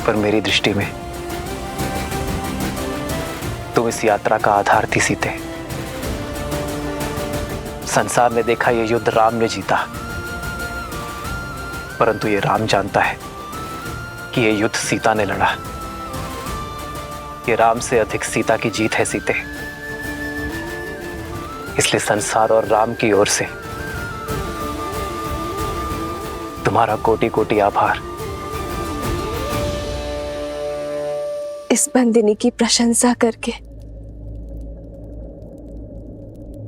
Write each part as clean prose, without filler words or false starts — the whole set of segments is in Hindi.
पर मेरी दृष्टि में तुम इस यात्रा का आधार थी सीते। संसार ने देखा यह युद्ध राम ने जीता, परंतु ये राम जानता है कि यह युद्ध सीता ने लड़ा। ये राम से अधिक सीता की जीत है सीते। इसलिए संसार और राम की ओर से तुम्हारा कोटि कोटि आभार। इस बंदिनी की प्रशंसा करके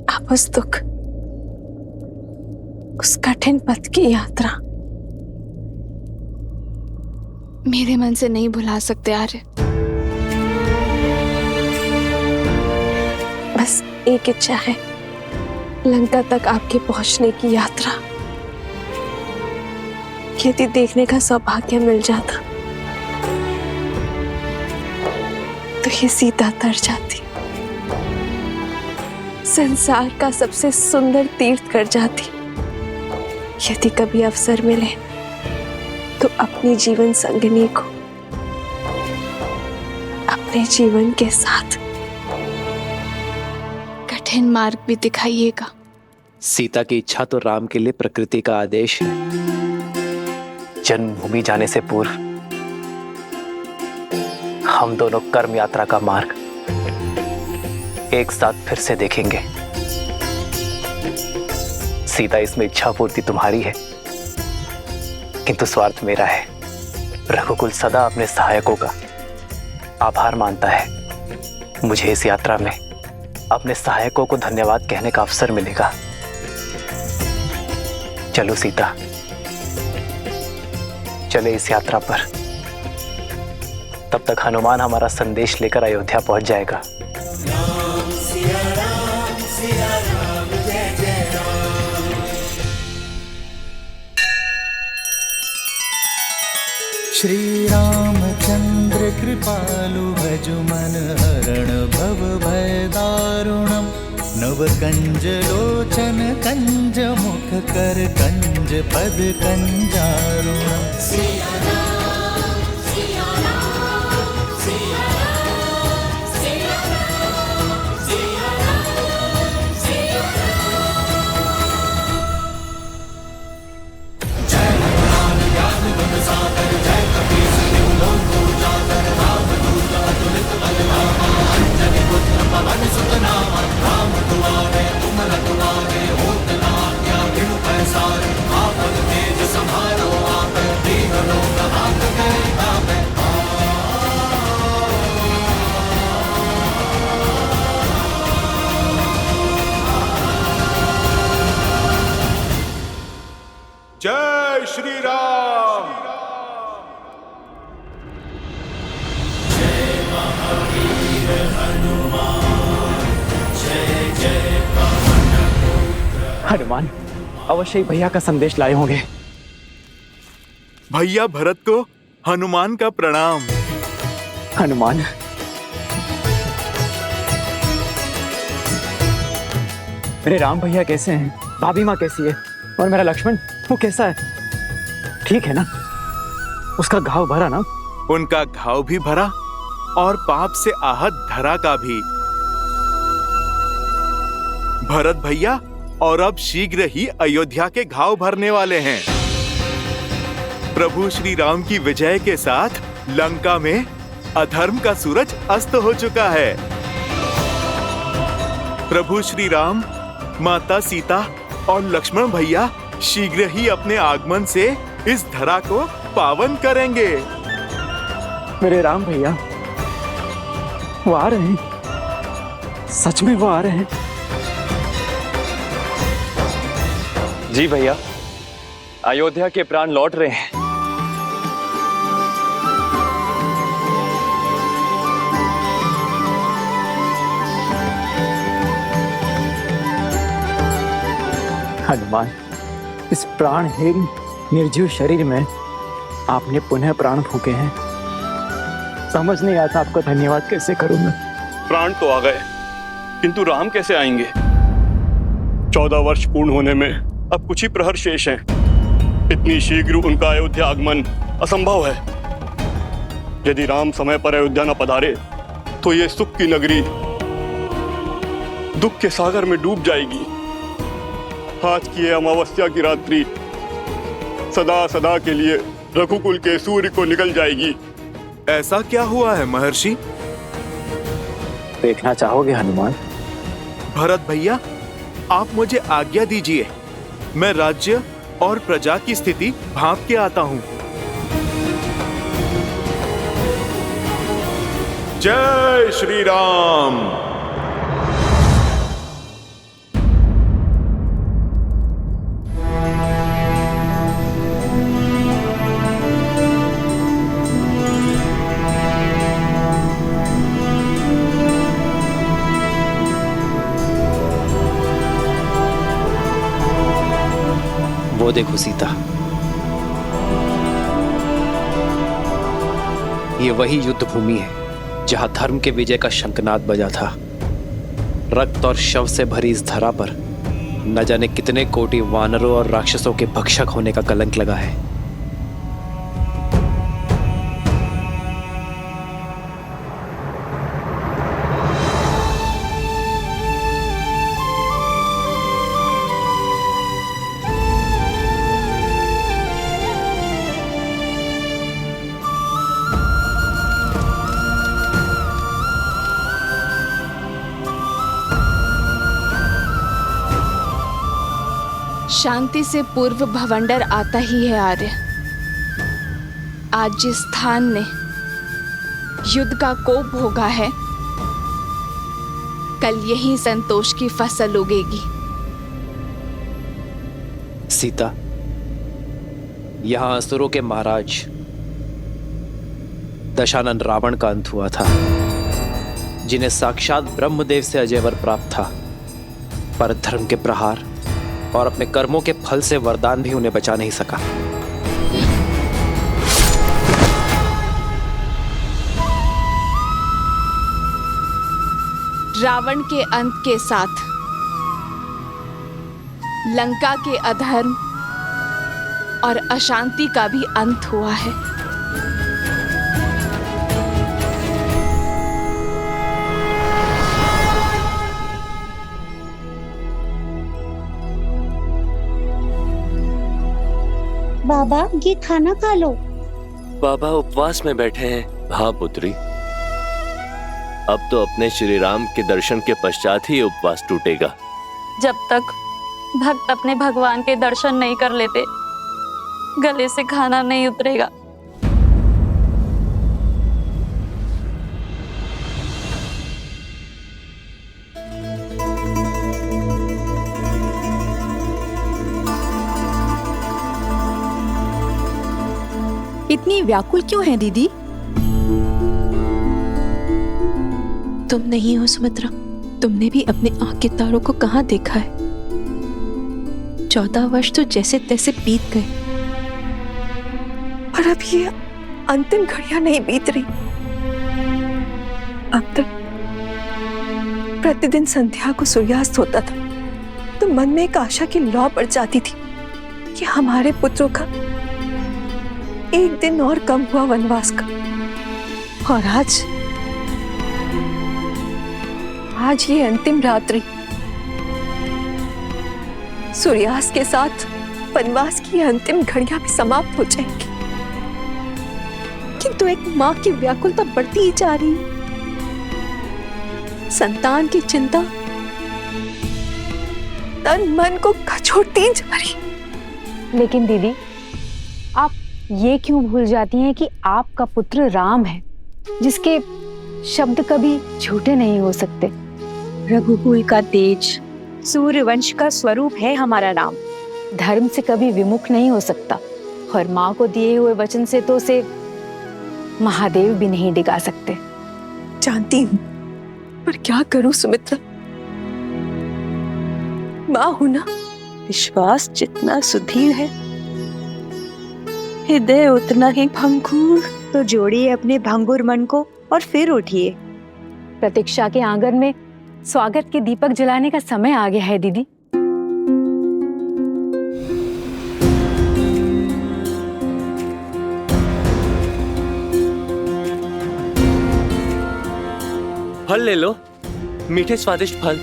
आप उस दुख, उस कठिन पथ की यात्रा मेरे मन से नहीं भुला सकते आर्य। बस एक इच्छा है, लंका तक आपके पहुंचने की यात्रा यदि देखने का सौभाग्य मिल जाता तो ये सीता तर जाती, संसार का सबसे सुंदर तीर्थ कर जाती। यदि कभी अवसर मिले तो अपनी जीवन संगिनी को अपने जीवन के साथ कठिन मार्ग भी दिखाइएगा। सीता की इच्छा तो राम के लिए प्रकृति का आदेश है। जन्मभूमि जाने से पूर्व हम दोनों कर्म यात्रा का मार्ग एक साथ फिर से देखेंगे। सीता, इसमें इच्छा पूर्ति तुम्हारी है, किंतु स्वार्थ मेरा है। रघुकुल सदा अपने सहायकों का आभार मानता है। मुझे इस यात्रा में अपने सहायकों को धन्यवाद कहने का अवसर मिलेगा। चलो सीता, चले इस यात्रा पर। तब तक हनुमान हमारा संदेश लेकर अयोध्या पहुंच जाएगा। श्री रामचंद्र कृपालु भजु मन हरण भव भय दारुणम। नव कंज लोचन कंज मुख कर कंज पद कंजारुणम। जय श्री राम। जय महावीर हनुमान, जय जय हनुमान अवश्य ही भैया का संदेश लाए होंगे। भैया भरत को हनुमान का प्रणाम। हनुमान, मेरे राम भैया कैसे हैं? भाभी माँ कैसी है? और मेरा लक्ष्मण, वो कैसा है? ठीक है ना? उसका घाव भरा ना? उनका घाव भी भरा और पाप से आहत धरा का भी। भरत भैया और अब शीघ्र ही अयोध्या के घाव भरने वाले हैं। प्रभु श्री राम की विजय के साथ लंका में अधर्म का सूरज अस्त हो चुका है। प्रभु श्री राम, माता सीता और लक्ष्मण भैया शीघ्र ही अपने आगमन से इस धरा को पावन करेंगे। मेरे राम भैया वो आ रहे हैं, सच में वो आ रहे हैं। जी भैया, अयोध्या के प्राण लौट रहे हैं। हनुमान, इस प्राणहीन निर्जीव शरीर में आपने पुनः प्राण फूके हैं। समझ नहीं आता आपका धन्यवाद कैसे करूं मैं। प्राण तो आ गए, किंतु राम कैसे आएंगे? 14 वर्ष पूर्ण होने में अब कुछ ही प्रहर शेष हैं। इतनी शीघ्र उनका अयोध्या आगमन असंभव है। यदि राम समय पर अयोध्या न पधारे तो ये सुख की नगरी दुख के सागर में डूब जाएगी। आज की ये अमावस्या की रात्रि सदा सदा के लिए रघुकुल के सूर्य को निकल जाएगी। ऐसा क्या हुआ है महर्षि? देखना चाहोगे हनुमान? भरत भैया, आप मुझे आज्ञा दीजिए, मैं राज्य और प्रजा की स्थिति भांप के आता हूँ। जय श्री राम। वो देखो सीता, ये वही युद्ध भूमि है जहां धर्म के विजय का शंखनाद बजा था। रक्त और शव से भरी इस धरा पर न जाने कितने कोटि वानरों और राक्षसों के भक्षक होने का कलंक लगा है। शांति से पूर्व भवंडर आता ही है आर्य। आज जिस स्थान ने युद्ध का कोप भोगा है, कल यही संतोष की फसल उगेगी। सीता, यहां असुरों के महाराज दशानन रावण का अंत हुआ था, जिन्हें साक्षात ब्रह्मदेव से अजय वर प्राप्त था, पर धर्म के प्रहार और अपने कर्मों के फल से वरदान भी उन्हें बचा नहीं सका। रावण के अंत के साथ लंका के अधर्म और अशांति का भी अंत हुआ है। बाबा, ये खाना खा लो। बाबा उपवास में बैठे हैं। हाँ पुत्री, अब तो अपने श्री राम के दर्शन के पश्चात ही उपवास टूटेगा। जब तक भक्त अपने भगवान के दर्शन नहीं कर लेते, गले से खाना नहीं उतरेगा। इतनी व्याकुल क्यों है दीदी? तुम नहीं हो सुमित्रा, तुमने भी अपने आंख के तारों को कहाँ देखा है? 14 वर्ष तो जैसे तैसे बीत गए, और अब ये अंतिम घड़ियां नहीं बीत रही। अब तक प्रतिदिन संध्या को सूर्यास्त होता था तो मन में एक आशा की लौ पड़ जाती थी कि हमारे पुत्रों का एक दिन और कम हुआ वनवास का। और आज ये अंतिम रात्रि, सूर्यास्त के साथ वनवास की अंतिम घड़ियां भी समाप्त हो जाएंगी, किंतु एक मां की व्याकुलता बढ़ती ही जा रही है। संतान की चिंता तन मन को कचोटती जा रही। लेकिन दीदी, आप ये क्यों भूल जाती हैं कि आपका पुत्र राम है, जिसके शब्द कभी झूठे नहीं हो सकते। रघुकुल का तेज, सूर्यवंश का स्वरूप है हमारा राम। धर्म से कभी विमुख नहीं हो सकता, और माँ को दिए हुए वचन से तो उसे महादेव भी नहीं डिगा सकते। जानती हूँ, पर क्या करूं सुमित्रा, माँ हूं ना। विश्वास जितना सुधीर है, हृदय उतना ही भंगुर। तो जोड़िए अपने भंगुर मन को और फिर उठिए। प्रतीक्षा के आंगन में स्वागत के दीपक जलाने का समय आ गया है दीदी। फल ले लो, मीठे स्वादिष्ट फल।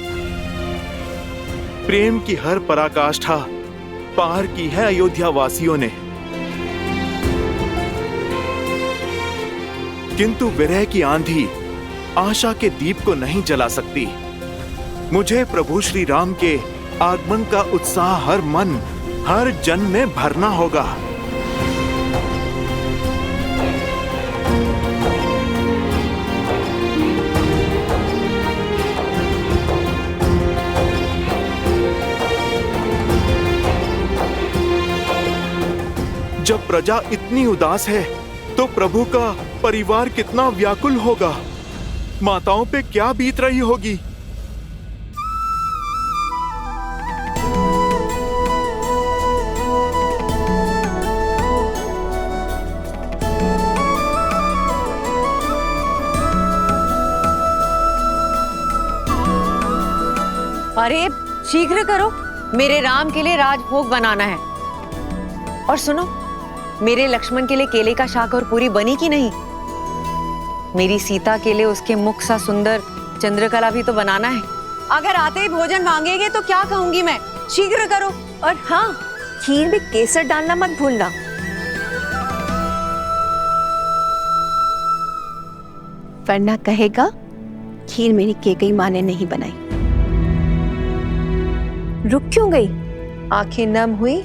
प्रेम की हर पराकाष्ठा पार की है अयोध्या वासियों ने, किंतु विरह की आंधी आशा के दीप को नहीं जला सकती। मुझे प्रभु श्री राम के आगमन का उत्साह हर मन, हर जन में भरना होगा। जब प्रजा इतनी उदास है तो प्रभु का परिवार कितना व्याकुल होगा। माताओं पे क्या बीत रही होगी। अरे शीघ्र करो, मेरे राम के लिए राजभोग बनाना है। और सुनो, मेरे लक्ष्मण के लिए केले का शाक और पूरी बनी कि नहीं? मेरी सीता के लिए उसके मुख सा सुंदर चंद्रकला भी तो बनाना है। अगर आते ही भोजन मांगेंगे तो क्या कहूंगी मैं? शीघ्र करो। और हाँ, खीर में केसर डालना मत भूलना। वरना कहेगा खीर मेरी केकई माँ ने नहीं बनाई। रुक क्यों गई? आंखें नम हुई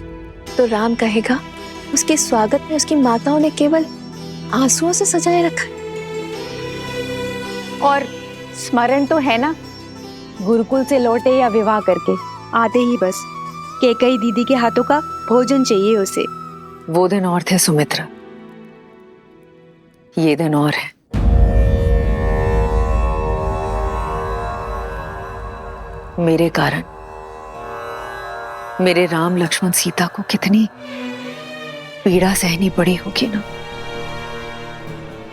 तो राम कहेगा उसके स्वागत में उसकी माताओं ने केवल आंसुओं से सजाए रखा। और स्मरण तो है ना, गुरुकुल से लौटे या विवाह करके आते ही बस केकई दीदी के हाथों का भोजन चाहिए उसे। वो दिन और थे सुमित्रा, ये दिन और है। मेरे कारण मेरे राम लक्ष्मण सीता को कितनी पीड़ा सहनी पड़ी होगी ना।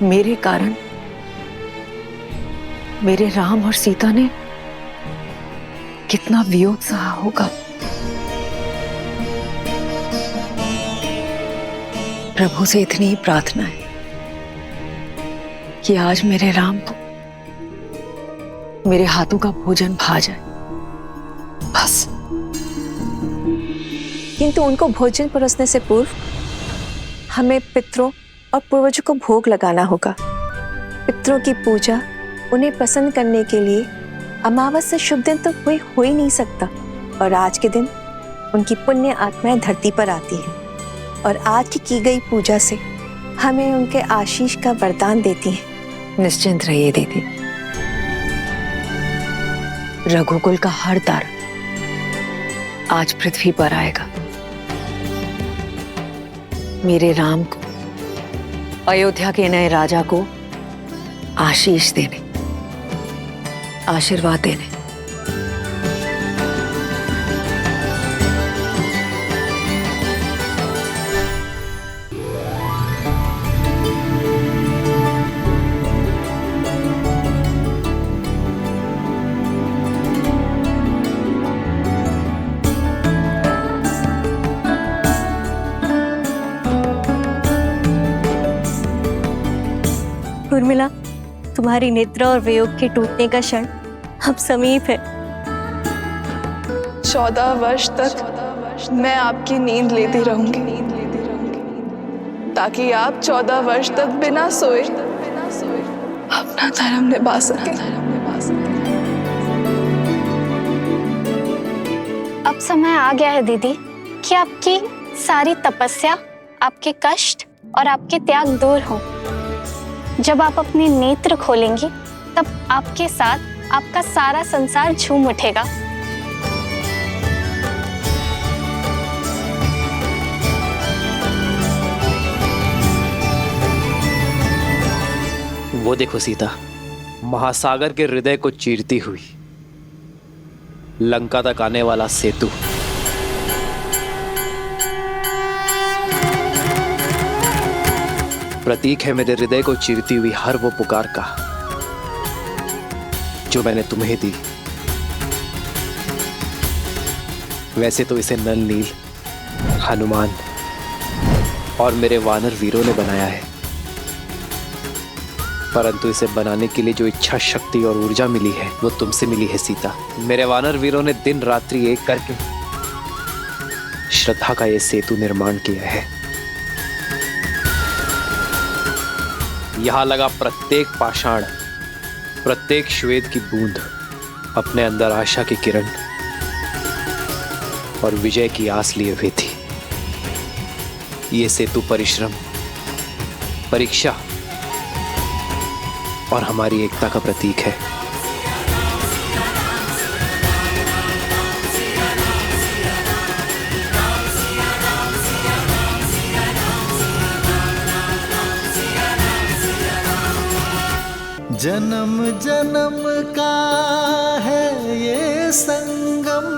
मेरे कारण मेरे राम और सीता ने कितना वियोग सहा होगा। प्रभु से इतनी ही प्रार्थना है कि आज मेरे राम को मेरे हाथों का भोजन भा जाए, बस। किंतु उनको भोजन परोसने से पूर्व हमें पितरों और पूर्वजों को भोग लगाना होगा। पितरों की पूजा उन्हें प्रसन्न करने के लिए अमावस्या शुभ दिन तो कोई हो ही नहीं सकता। और आज के दिन उनकी पुण्य आत्माएं धरती पर आती हैं और आज की गई पूजा से हमें उनके आशीष का वरदान देती हैं। निश्चिंत रहिए दीदी, रघुकुल का हर तारा आज पृथ्वी पर आएगा। मेरे राम को, अयोध्या के नए राजा को आशीष देने, आशीर्वाद देने। उर्मिला, तुम्हारी निद्रा और वियोग के टूटने का क्षण अब समीप है। 14 वर्ष तक मैं आपकी नींद लेती रहूंगी, ताकि आप 14 वर्ष तक बिना सोए अपना धर्म निभा सकें। अब समय आ गया है दीदी कि आपकी सारी तपस्या, आपके कष्ट और आपके त्याग दूर हो। जब आप अपने नेत्र खोलेंगी तब आपके साथ आपका सारा संसार झूम उठेगा। वो देखो सीता, महासागर के हृदय को चीरती हुई लंका तक आने वाला सेतु। प्रतीक है मेरे हृदय को चीरती हुई हर वो पुकार का जो मैंने तुम्हें दी। वैसे तो इसे नल नील, हनुमान और मेरे वानर वीरों ने बनाया है, परंतु इसे बनाने के लिए जो इच्छा शक्ति और ऊर्जा मिली है वो तुमसे मिली है सीता। मेरे वानर वीरों ने दिन रात्रि एक करके श्रद्धा का ये सेतु निर्माण किया है। यहां लगा प्रत्येक पाषाण, प्रत्येक श्वेत की बूंद अपने अंदर आशा की किरण और विजय की आस लिए हुए थी। ये सेतु परिश्रम, परीक्षा और हमारी एकता का प्रतीक है। जन्म जन्म का है ये संगम,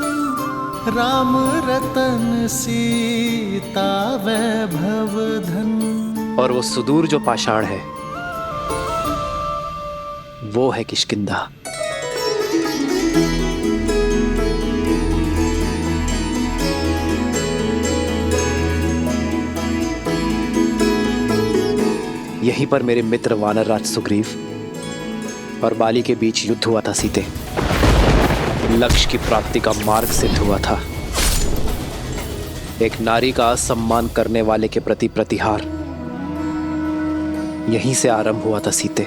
राम रतन सीता वैभव धन। और वो सुदूर जो पाषाण है वो है किष्किंधा। यहीं पर मेरे मित्र वानर राज सुग्रीव और बाली के बीच युद्ध हुआ था सीते। लक्ष्य की प्राप्ति का मार्ग सिद्ध हुआ था। एक नारी का सम्मान करने वाले के प्रति प्रतिहार यहीं से आरंभ हुआ था सीते।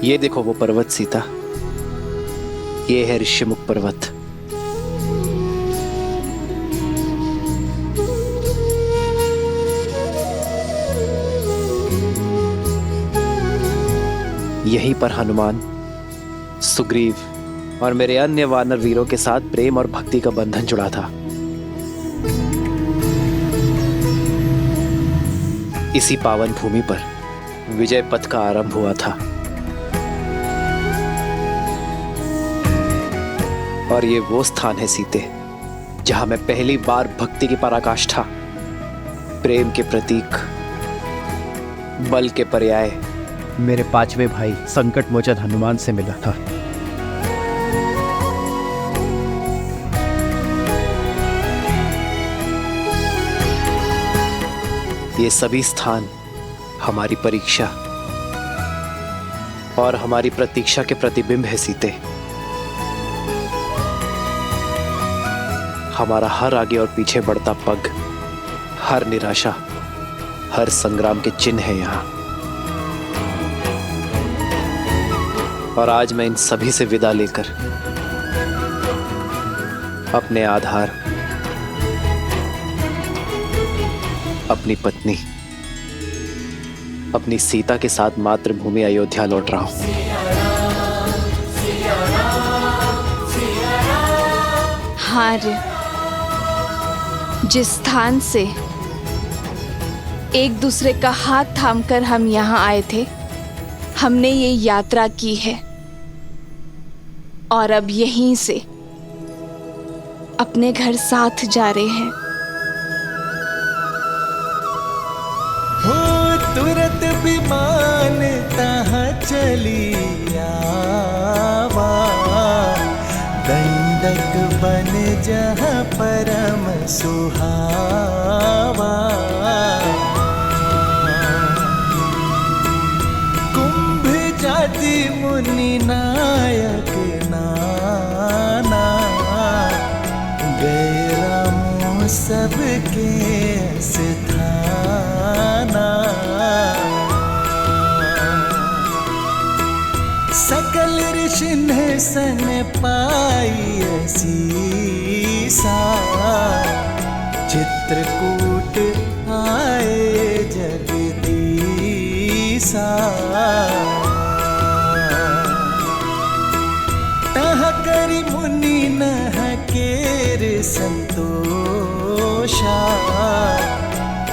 ये देखो वो पर्वत सीता, ये है ऋषिमुख पर्वत। यहीं पर हनुमान, सुग्रीव और मेरे अन्य वानर वीरों के साथ प्रेम और भक्ति का बंधन जुड़ा था। इसी पावन भूमि पर विजय पथ का आरंभ हुआ था। और ये वो स्थान है सीते जहां मैं पहली बार भक्ति की पराकाष्ठा, प्रेम के प्रतीक, बल के पर्याय मेरे पांचवे भाई संकट मोचन हनुमान से मिला था। ये सभी स्थान हमारी परीक्षा और हमारी प्रतीक्षा के प्रतिबिंब है सीते। हमारा हर आगे और पीछे बढ़ता पग, हर निराशा, हर संग्राम के चिन्ह है यहाँ। और आज मैं इन सभी से विदा लेकर अपने आधार, अपनी पत्नी, अपनी सीता के साथ मातृभूमि अयोध्या लौट रहा हूं। आर्य, जिस स्थान से एक दूसरे का हाथ थामकर हम यहाँ आए थे, हमने ये यात्रा की है और अब यहीं से अपने घर साथ जा रहे हैं। हो तुरंत विमान तहाँ चली आवा, दंडक बन जहाँ परम सुहावा। कुंभ जाति मुनि नायक नाना, गए रामो सबके स्थाना। सकल ऋषिन सन पाई सीसा, चित्रकूट आए जगदीसा। तह करि मुनि नह केर संतोषा,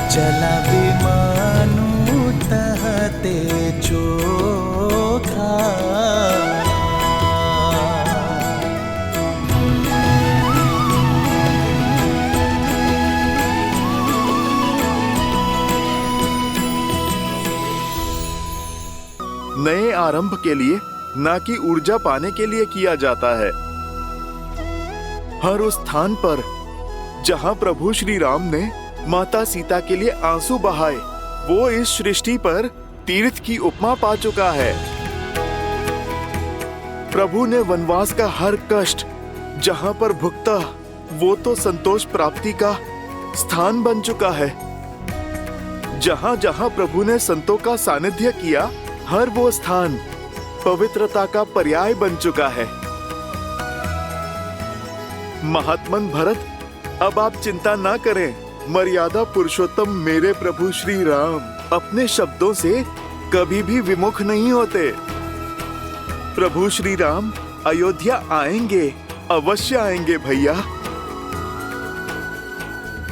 चला विमानु तहते चोखा। नए आरंभ के लिए ना कि ऊर्जा पाने के लिए किया जाता है। हर उस स्थान पर जहां प्रभु श्री राम ने माता सीता के लिए आंसू बहाए, वो इस सृष्टि पर तीर्थ की उपमा पा चुका है। प्रभु ने वनवास का हर कष्ट जहां पर भुगता, वो तो संतोष प्राप्ति का स्थान बन चुका है। जहां जहां प्रभु ने संतों का सानिध्य किया, हर वो स्थान पवित्रता का पर्याय बन चुका है। महात्मन भरत, अब आप चिंता ना करें। मर्यादा पुरुषोत्तम मेरे प्रभु श्री राम अपने शब्दों से कभी भी विमुख नहीं होते। प्रभु श्री राम अयोध्या आएंगे, अवश्य आएंगे भैया।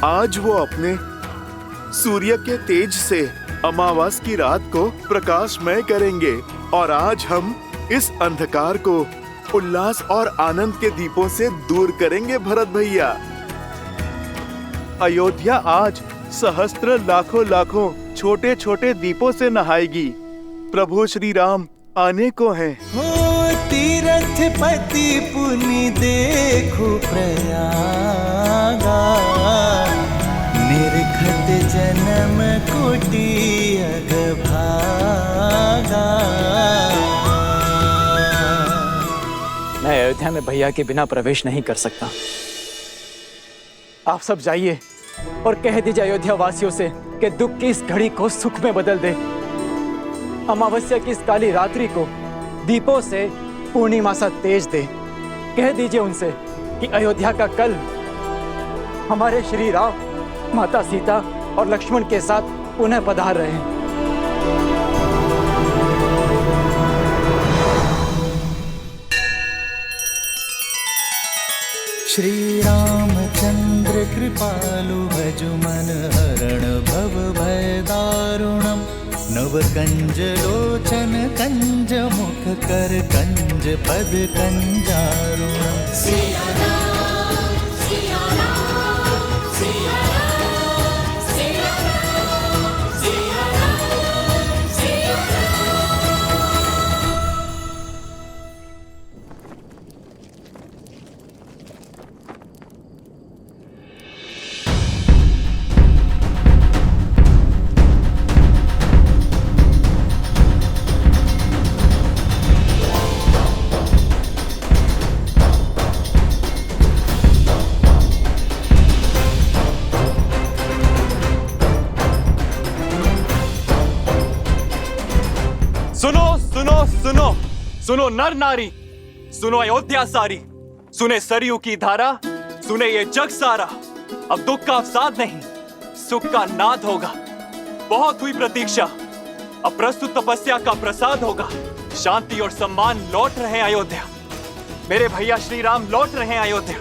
आज वो अपने सूर्य के तेज से अमावस की रात को प्रकाशमय करेंगे और आज हम इस अंधकार को उल्लास और आनंद के दीपों से दूर करेंगे भरत भैया। अयोध्या आज सहस्त्र लाखों लाखों छोटे छोटे दीपों से नहाएगी। प्रभु श्री राम आने को हैं। हो तीरथ पति पुनि देखो प्रयागा, निरखत जन्म कोटि अग भागा। मैं अयोध्या में भैया के बिना प्रवेश नहीं कर सकता। आप सब जाइए और कह दीजिए अयोध्या वासियों से कि दुख की इस घड़ी को सुख में बदल दे। अमावस्या की इस काली रात्रि को दीपों से पूर्णिमा सा तेज दे। कह दीजिए उनसे कि अयोध्या का कल हमारे श्री राम, माता सीता और लक्ष्मण के साथ पुनः पधार रहे हैं। श्री रामचंद्र कृपालु भजु मन हरण भव भय दारुणम। नव कंज लोचन कंज मुख कर कंज पद कंजारुणम। सिया राम, सिया राम, सिया राम, सिया राम, सिया राम, सिया सुनो सुनो सुनो सुनो नर नारी, सुनो अयोध्या सारी, सुने सरयू की धारा, सुने ये जग सारा। अब दुख का अवसाद नहीं, सुख का नाद होगा। बहुत हुई प्रतीक्षा, अब प्रस्तुत तपस्या का प्रसाद होगा। शांति और सम्मान लौट रहे हैं अयोध्या। मेरे भैया श्री राम लौट रहे हैं अयोध्या।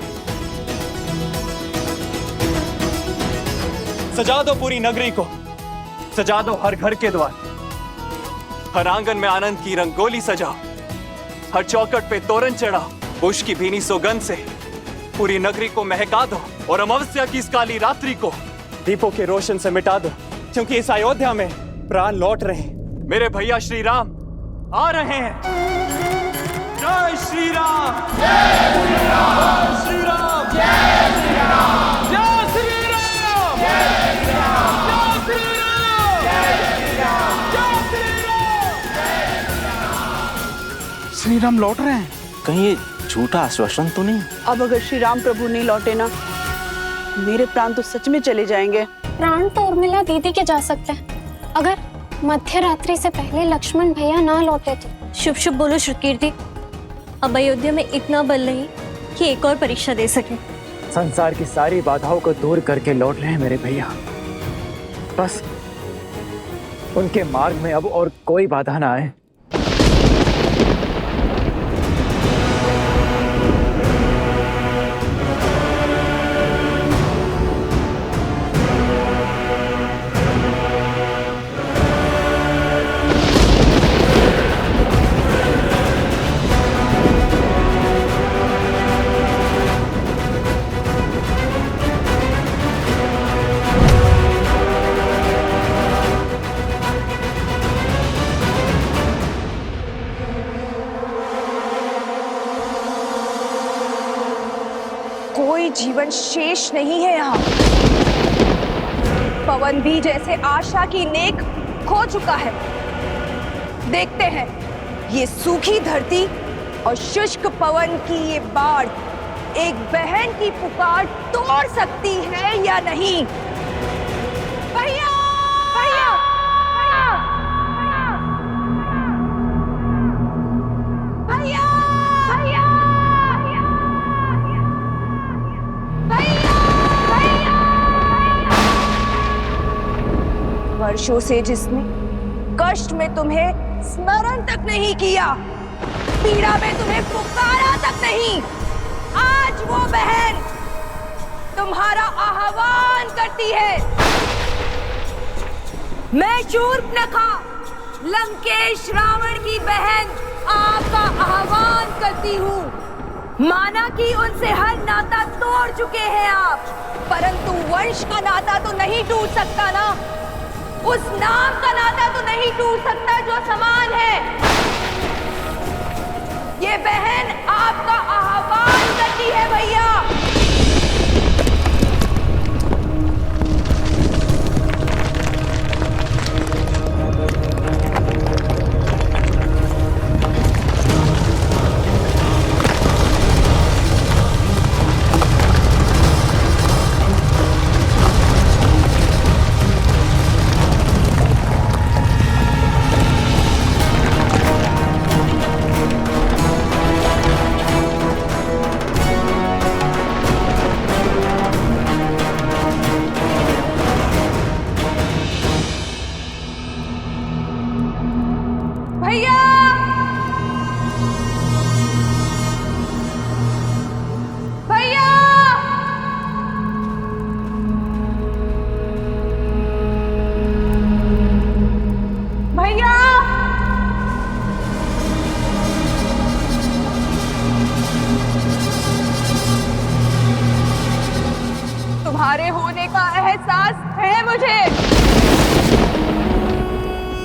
सजा दो पूरी नगरी को, सजा दो हर घर के द्वार। हर आंगन में आनंद की रंगोली सजाओ, हर चौखट पे तोरण चढ़ाओ। पुष्प की भीनी सुगंध से पूरी नगरी को महका दो और अमावस्या की इस काली रात्रि को दीपों के रोशन से मिटा दो, क्योंकि इस अयोध्या में प्राण लौट रहे हैं। मेरे भैया श्री राम आ रहे हैं। जय श्री राम, जय श्री राम, जय श्री राम, जय श्री राम, जय श्री राम, जय श्री राम, जय श्री राम, जय श्री राम, जय श्री राम। श्री राम लौट रहे हैं। कहीं ये झूठा आश्वासन तो नहीं? अब अगर श्री राम प्रभु नहीं लौटे ना, मेरे प्राण तो सच में चले जाएंगे। प्राण तो उर्मिला दीदी के जा सकते हैं, अगर मध्य रात्रि से पहले लक्ष्मण भैया ना लौटे तो। शुभ शुभ बोलो श्रुतकीर्ति। अब अयोध्या में इतना बल नहीं कि एक और परीक्षा दे सके। संसार की सारी बाधाओं को दूर करके लौट रहे हैं मेरे भैया। बस उनके मार्ग में अब और कोई बाधा ना आए। कोई जीवन शेष नहीं है यहाँ। पवन भी जैसे आशा की नेक खो चुका है। देखते हैं ये सूखी धरती और शुष्क पवन की ये बाढ़ एक बहन की पुकार तोड़ सकती है या नहीं। भैया, भैया, भैया, भैया, भैया, वर्षों से जिसने कष्ट में तुम्हें स्मरण तक नहीं किया, पीड़ा में तुम्हें पुकारा तक नहीं, आज वो बहन तुम्हारा आह्वान करती है। मैं शूर्पणखा, लंकेश रावण की बहन आपका आह्वान करती हूँ। माना कि उनसे हर नाता तोड़ चुके हैं आप, परंतु वंश का नाता तो नहीं टूट सकता ना। उस नाम का नाता तो नहीं टूट सकता जो समान है। ये बहन आपका आह्वान करती है भैया। तुम्हारे होने का एहसास है मुझे।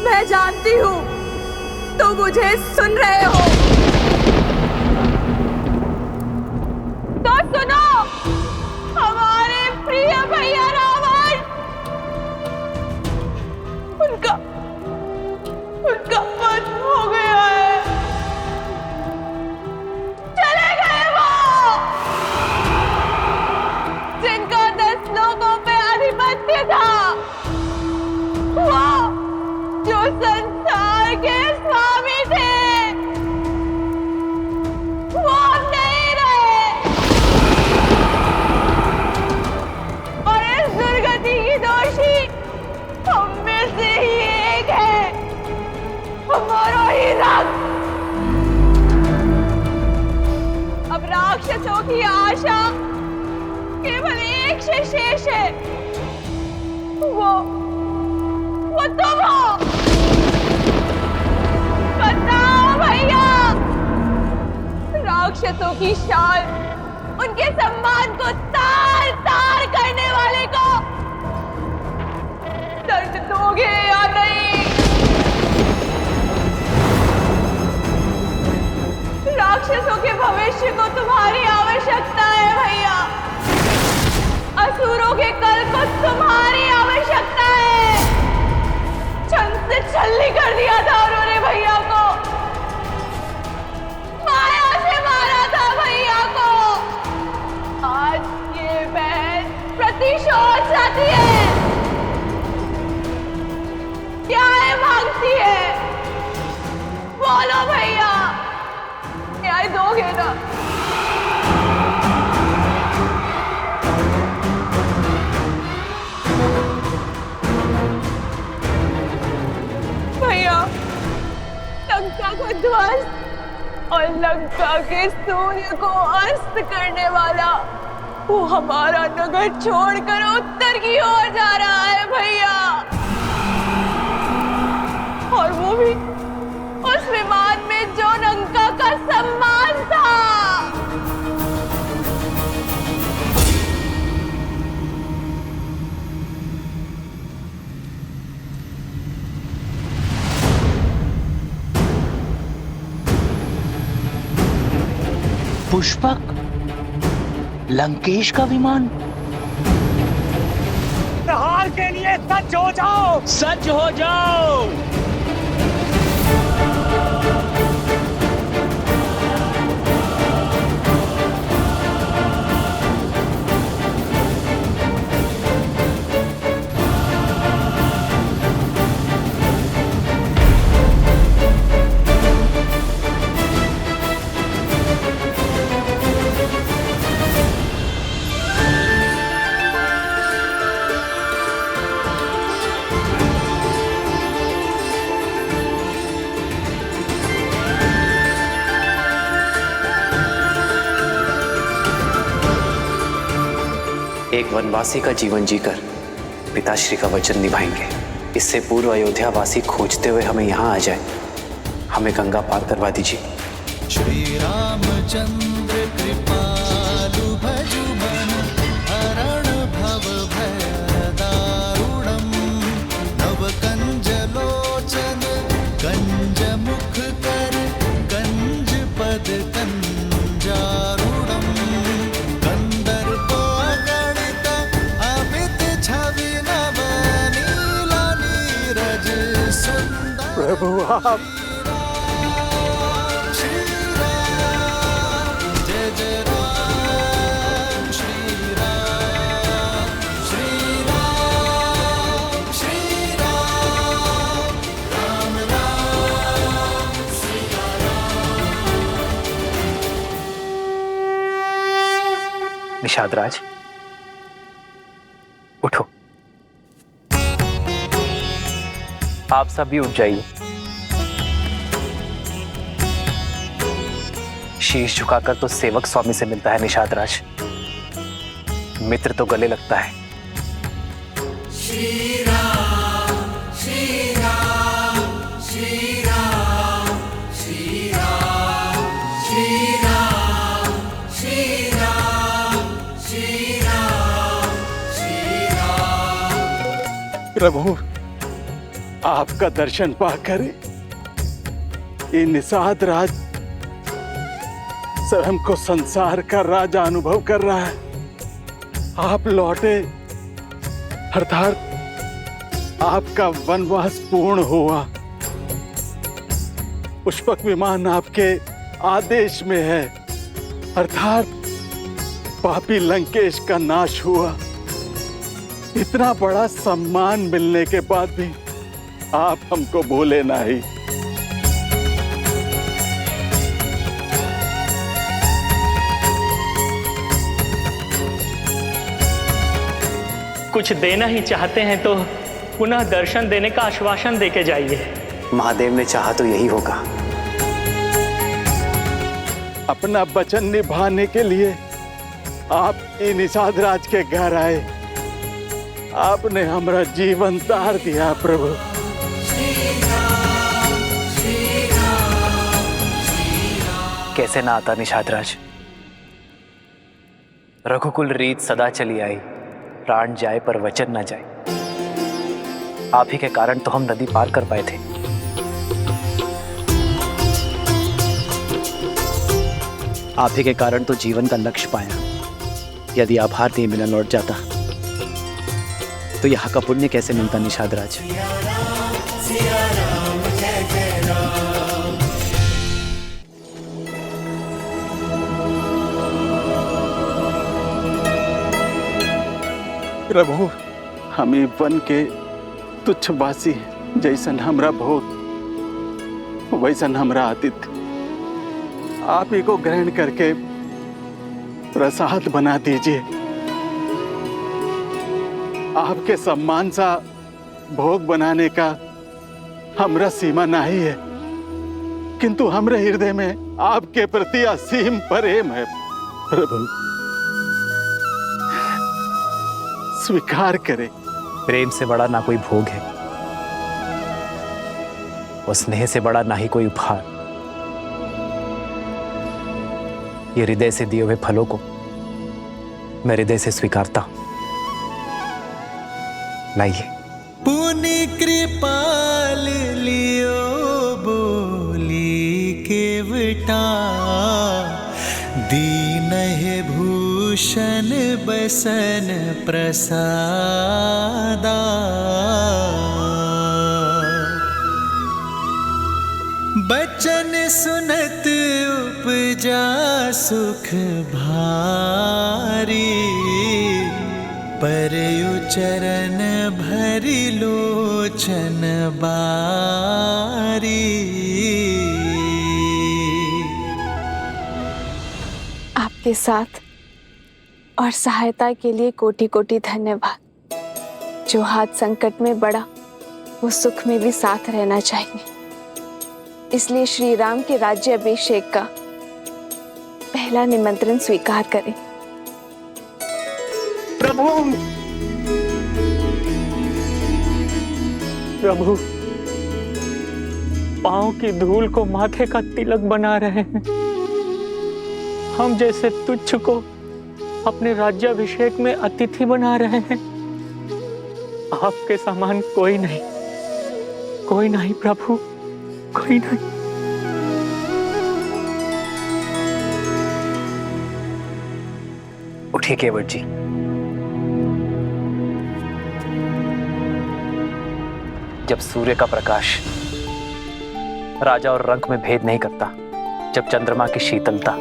मैं जानती हूँ तुम मुझे सुन रहे हो। तो सुनो, हमारे प्रिय भैया रावण, उनका वध हो गया है। चले गए वो जिनका 10 लोगों पे आधिपत्य था, वो जो संसार के स्वामी थे, वो नहीं रहे। और इस दुर्गति की दोषी हम में से ही एक है, हमारा ही रक्त। अब राक्षसों की आशा केवल एक से शेष है, वो तुम हो। बताओ भैया, राक्षसों की शान, उनके सम्मान को तार तार करने वाले को दर्द दोगे या नहीं? राक्षसों के भविष्य को तुम्हारी आवश्यकता है भैया। असुरों के कल को तुम्हारी आवश्यकता है। छल से छल्ली कर दिया था उन्होंने भैया को, माया से मारा था भैया को। आज ये बहन प्रतिशोध चाहती है। क्या है मांगती है? बोलो भैया, न्याय दोगे ना? भैया, लंका को ध्वस्त और लंका के सूर्य को अस्त करने वाला वो हमारा नगर छोड़कर उत्तर की ओर जा रहा है भैया। और वो भी उस विमान में जो लंका का सम्मान था। पुष्पक, लंकेश का विमान? हार के लिए सज्ज हो जाओ, सज्ज हो जाओ। एक वनवासी का जीवन जीकर पिताश्री का वचन निभाएंगे। इससे पूर्व अयोध्या वासी खोजते हुए हमें यहाँ आ जाए। हमें गंगा पार करवा दीजिए। श्री रामचंद्र कृपालु भजु मन हरण भव भय दारुणम नव कंज लोचन कंज मुख कर कंज पद कंजारुणम कंदर्प गणित अमित छवि नव नीला नीरज सुंदर। प्रभु आप निषाद राज, उठो। आप सब भी उठ जाइए। शीश झुकाकर तो सेवक स्वामी से मिलता है निषाद राज, मित्र तो गले लगता है। श्री राम श्री राम श्री राम श्री राम श्री राम श्री राम श्री राम श्री राम। प्रभु आपका दर्शन पाकर ये निषाद राज स्वयं को संसार का राजा अनुभव कर रहा है। आप लौटे अर्थात आपका वनवास पूर्ण हुआ। पुष्पक विमान आपके आदेश में है, अर्थात पापी लंकेश का नाश हुआ। इतना बड़ा सम्मान मिलने के बाद भी आप हमको भूले नहीं। कुछ देना ही चाहते हैं तो पुनः दर्शन देने का आश्वासन देके जाइए। महादेव ने चाहा तो यही होगा। अपना वचन निभाने के लिए आप निषाद राज के घर आए। आपने हमारा जीवन तार दिया प्रभु। कैसे ना आता निषाद राज। रघुकुल रीत सदा चली आई, प्राण जाए पर वचन ना जाए। आप ही के कारण तो हम नदी पार कर पाए थे। आप ही के कारण तो जीवन का लक्ष्य पाया। यदि आभार दिए बिना लौट जाता तो यहाँ का पुण्य कैसे मिलता निषाद राज। प्रभु हमें वन के तुच्छ वासी जैसन हमरा भोग वैसन हमरा आतिथ्य आप ही को ग्रहण करके प्रसाद बना दीजिए। आपके सम्मान सा भोग बनाने का हमरा सीमा नहीं है, किंतु हमरे हृदय में आपके प्रति असीम प्रेम है। प्रभु स्वीकार करें। प्रेम से बड़ा ना कोई भोग है और स्नेह से बड़ा ना ही कोई उपहार। ये हृदय से दिए हुए फलों को मैं हृदय से स्वीकारता हूं। लाइए। पुनि कृपाल लियो बोली केवटा दीन है भूल भूषण बसन प्रसादा बचन सुनत उपजा सुख भारी परयु चरण भरि लोचन बारी। आपके साथ और सहायता के लिए कोटि कोटि धन्यवाद। जो हाथ संकट में बड़ा वो सुख में भी साथ रहना चाहिए। इसलिए श्री राम के राज्य अभिषेक का पहला निमंत्रण स्वीकार करें। प्रभु प्रभु पांव की धूल को माथे का तिलक बना रहे हैं। हम जैसे तुच्छ को अपने राज्याभिषेक में अतिथि बना रहे हैं। आपके समान कोई नहीं प्रभु, कोई नहीं। उठिए केवट जी। जब सूर्य का प्रकाश राजा और रंक में भेद नहीं करता, जब चंद्रमा की शीतलता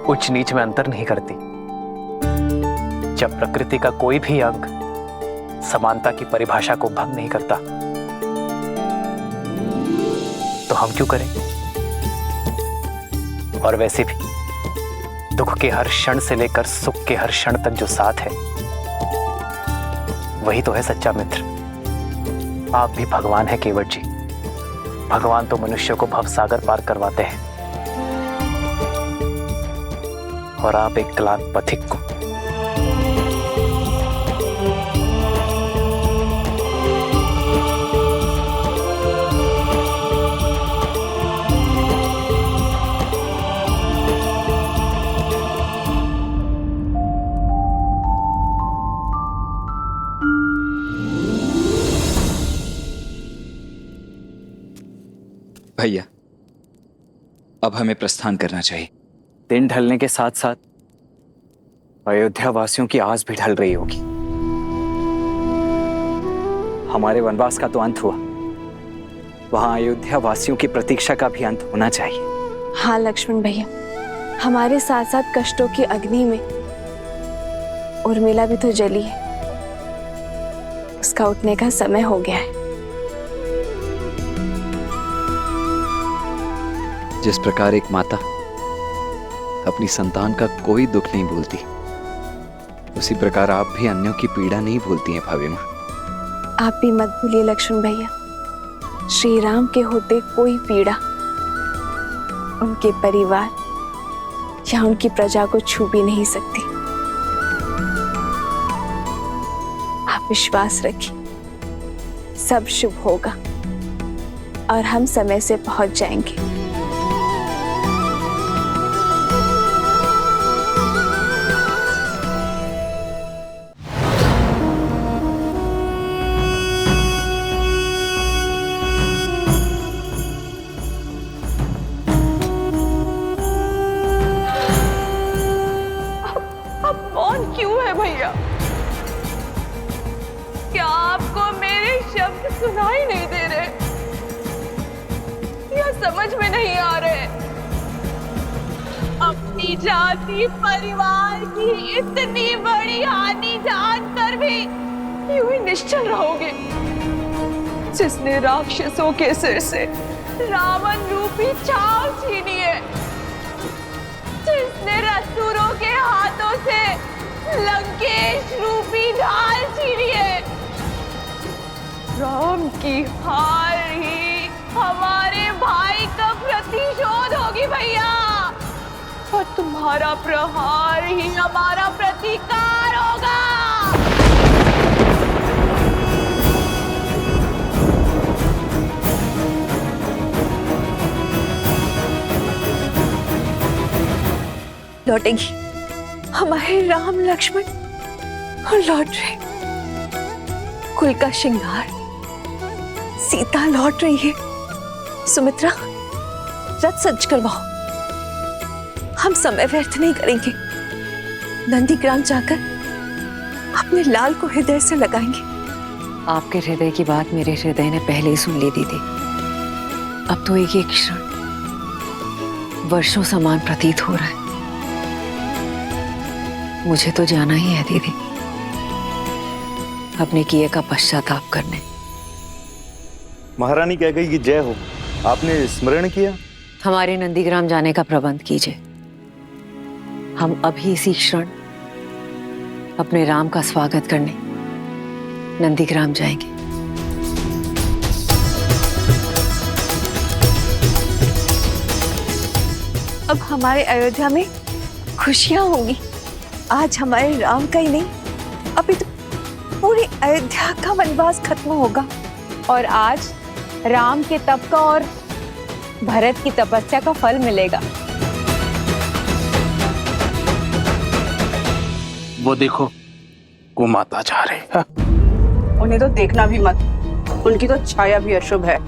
उच्च नीच में अंतर नहीं करती, जब प्रकृति का कोई भी अंग समानता की परिभाषा को भंग नहीं करता, तो हम क्यों करें? और वैसे भी दुख के हर क्षण से लेकर सुख के हर क्षण तक जो साथ है वही तो है सच्चा मित्र। आप भी भगवान है केवट जी। भगवान तो मनुष्य को भवसागर पार करवाते हैं और आप एक क्लांत पथिक को। भैया, अब हमें प्रस्थान करना चाहिए। दिन ढलने के साथ साथ अयोध्या वासियों की आस भी ढल रही होगी। हमारे वनवास का तो अंत हुआ, वहां अयोध्या वासियों की प्रतीक्षा का भी अंत होना चाहिए। हाँ लक्ष्मण भैया, हमारे साथ साथ कष्टों की अग्नि में उर्मिला भी तो जली है। उसका उठने का समय हो गया है। जिस प्रकार एक माता अपनी संतान का कोई दुख नहीं भूलती, उसी प्रकार आप भी अन्यों की पीड़ा नहीं भूलती हैं भाभी माँ। आप भी मत भूलिए लक्ष्मण भैया, श्री राम के होते कोई पीड़ा उनके परिवार या उनकी प्रजा को छू भी नहीं सकती। आप विश्वास रखिए, सब शुभ होगा और हम समय से पहुंच जाएंगे। सुनाई नहीं दे रहे या समझ में नहीं आ रहे। अपनी जाति परिवार की इतनी बड़ी हानि जानकर भी यूं ही निश्चल रहोगे? जिसने राक्षसों के सिर से रावण रूपी छाव छीनी है, जिसने असुरों के हाथों से लंकेश रूपी ढाल छीनी है, राम की हार ही हमारे भाई का प्रतिशोध होगी भैया, और तुम्हारा प्रहार ही हमारा प्रतिकार होगा। लौटेंगी हमारे राम लक्ष्मण और लौट रहे, कुल का श्रृंगार, सीता लौट रही है। सुमित्रा, रथ सज करवाओ, हम समय व्यर्थ नहीं करेंगे। नंदीग्राम जाकर अपने लाल को हृदय से लगाएंगे। आपके हृदय की बात मेरे हृदय ने पहले ही सुन ली दीदी। अब तो एक एक क्षण वर्षों समान प्रतीत हो रहा है। मुझे तो जाना ही है दीदी, अपने किए का पश्चाताप करने। महारानी कह गई कि जय हो, आपने स्मरण किया। हमारे नंदीग्राम जाने का प्रबंध कीजिए। हम अभी इसी क्षण अपने राम का स्वागत करने नंदीग्राम जाएंगे। अब हमारे अयोध्या में खुशियां होंगी। आज हमारे राम का ही नहीं, अभी तो पूरी अयोध्या का वनवास खत्म होगा। और आज राम के तप का और भरत की तपस्या का फल मिलेगा। वो देखो, गोमाता जा रही है। उन्हें तो देखना भी मत, उनकी तो छाया भी अशुभ है।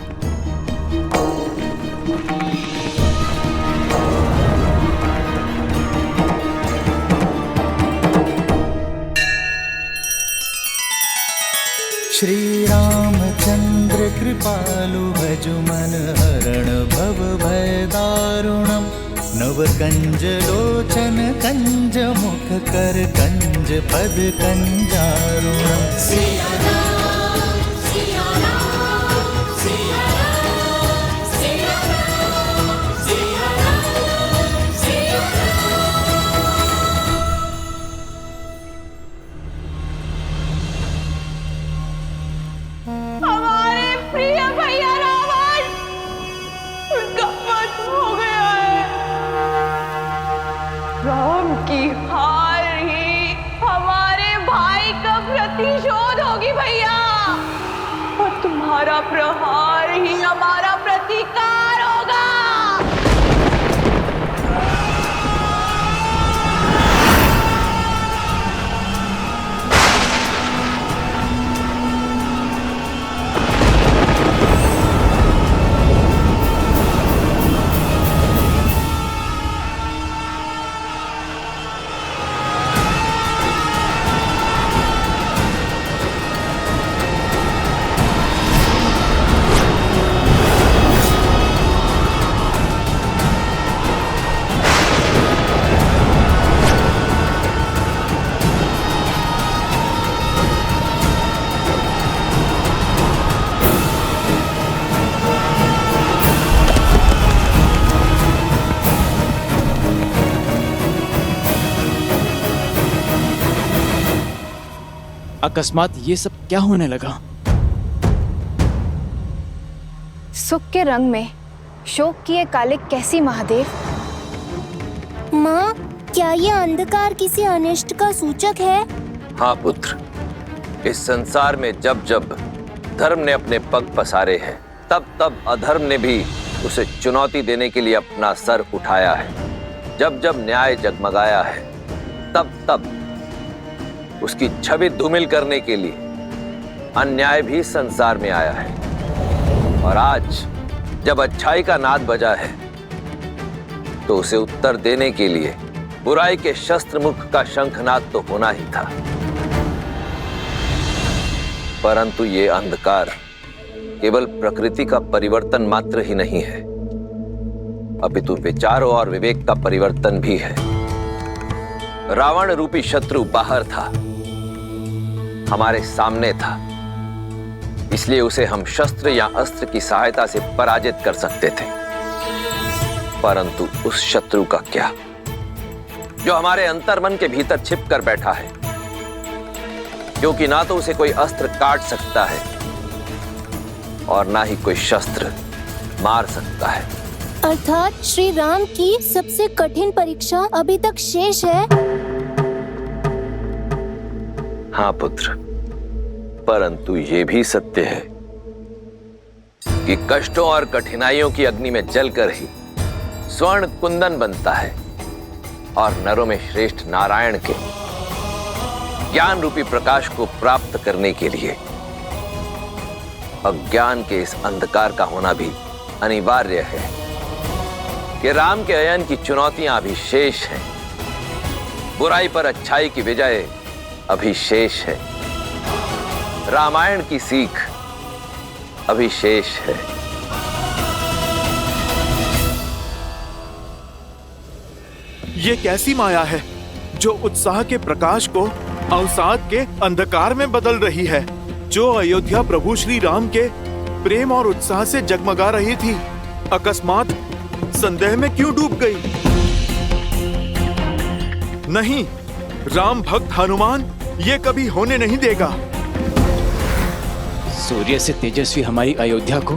श्री रामचंद्र कृपालु भजु मन हरण भव भय दारुणम। नव कंज लोचन कंज मुख कर कंज पद कंजारुणम। हमारे प्रिय भैया रावण, उनका वध हो गया है। राम की हार ही हमारे भाई का प्रतिशोध होगी भैया, और तुम्हारा प्रहार ही हमारा प्रतिकार होगा। अकस्मात ये सब क्या होने लगा? सुख के रंग में शोक किए काले कैसी महादेव। माँ, क्या ये अंधकार किसी अनिष्ट का सूचक है? हाँ पुत्र, इस संसार में जब जब धर्म ने अपने पग पसारे हैं, तब तब अधर्म ने भी उसे चुनौती देने के लिए अपना सर उठाया है। जब जब न्याय जगमगाया है, तब तब उसकी छवि धूमिल करने के लिए अन्याय भी संसार में आया है। और आज जब अच्छाई का नाद बजा है, तो उसे उत्तर देने के लिए बुराई के शस्त्र मुख का शंखनाद तो होना ही था। परंतु ये अंधकार केवल प्रकृति का परिवर्तन मात्र ही नहीं है, अपितु विचारों और विवेक का परिवर्तन भी है। रावण रूपी शत्रु बाहर था, हमारे सामने था, इसलिए उसे हम शस्त्र या अस्त्र की सहायता से पराजित कर सकते थे। परंतु उस शत्रु का क्या, जो हमारे अंतर्मन के भीतर छिप कर बैठा है, क्योंकि ना तो उसे कोई अस्त्र काट सकता है और ना ही कोई शस्त्र मार सकता है। अर्थात श्री राम की सबसे कठिन परीक्षा अभी तक शेष है। हाँ पुत्र, परंतु ये भी सत्य है कि कष्टों और कठिनाइयों की अग्नि में जलकर ही स्वर्ण कुंदन बनता है, और नरों में श्रेष्ठ नारायण के ज्ञान रूपी प्रकाश को प्राप्त करने के लिए अज्ञान के इस अंधकार का होना भी अनिवार्य है। कि राम के अयन की चुनौतियां अभी शेष हैं, बुराई पर अच्छाई की विजय अभी शेष है। रामायण की सीख अभी शेष है। ये कैसी माया है जो उत्साह के प्रकाश को अवसाद के अंधकार में बदल रही है, जो अयोध्या प्रभु श्री राम के प्रेम और उत्साह से जगमगा रही थी, अकस्मात संदेह में क्यों डूब गई? नहीं, राम भक्त हनुमान ये कभी होने नहीं देगा। सूर्य से तेजस्वी हमारी अयोध्या को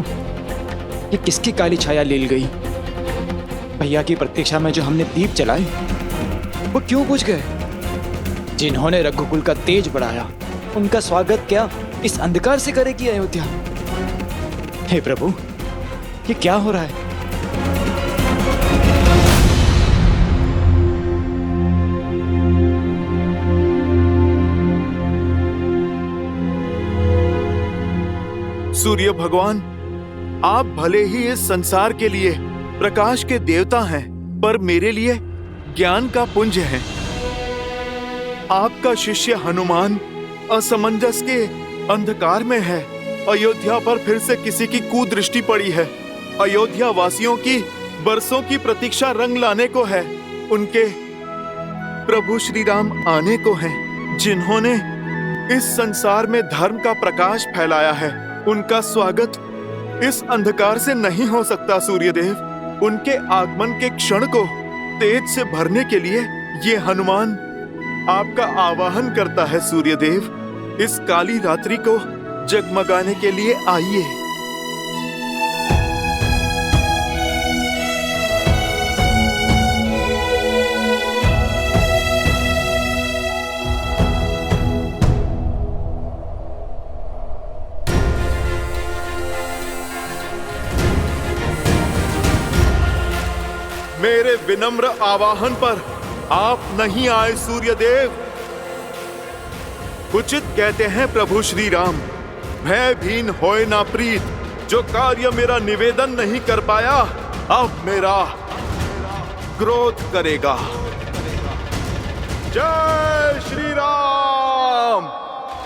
ये किसकी काली छाया ले गई? भैया की प्रतीक्षा में जो हमने दीप जलाए वो क्यों बुझ गए? जिन्होंने रघुकुल का तेज बढ़ाया उनका स्वागत क्या इस अंधकार से करेगी अयोध्या? हे प्रभु, ये क्या हो रहा है? सूर्य भगवान, आप भले ही इस संसार के लिए प्रकाश के देवता हैं, पर मेरे लिए ज्ञान का पुंज हैं। आपका शिष्य हनुमान असमंजस के अंधकार में है। अयोध्या पर फिर से किसी की कुदृष्टि पड़ी है। अयोध्या वासियों की बरसों की प्रतीक्षा रंग लाने को है। उनके प्रभु श्री राम आने को हैं, जिन्होंने इस संसार में धर्म का प्रकाश फैलाया है। उनका स्वागत इस अंधकार से नहीं हो सकता सूर्यदेव। उनके आगमन के क्षण को तेज से भरने के लिए ये हनुमान आपका आवाहन करता है। सूर्यदेव, इस काली रात्रि को जगमगाने के लिए आइए। मेरे विनम्र आवाहन पर आप नहीं आए सूर्यदेव। उचित कहते हैं प्रभु श्री राम, भयभीन होए ना प्रीत। जो कार्य मेरा निवेदन नहीं कर पाया, अब मेरा क्रोध करेगा। जय श्री राम।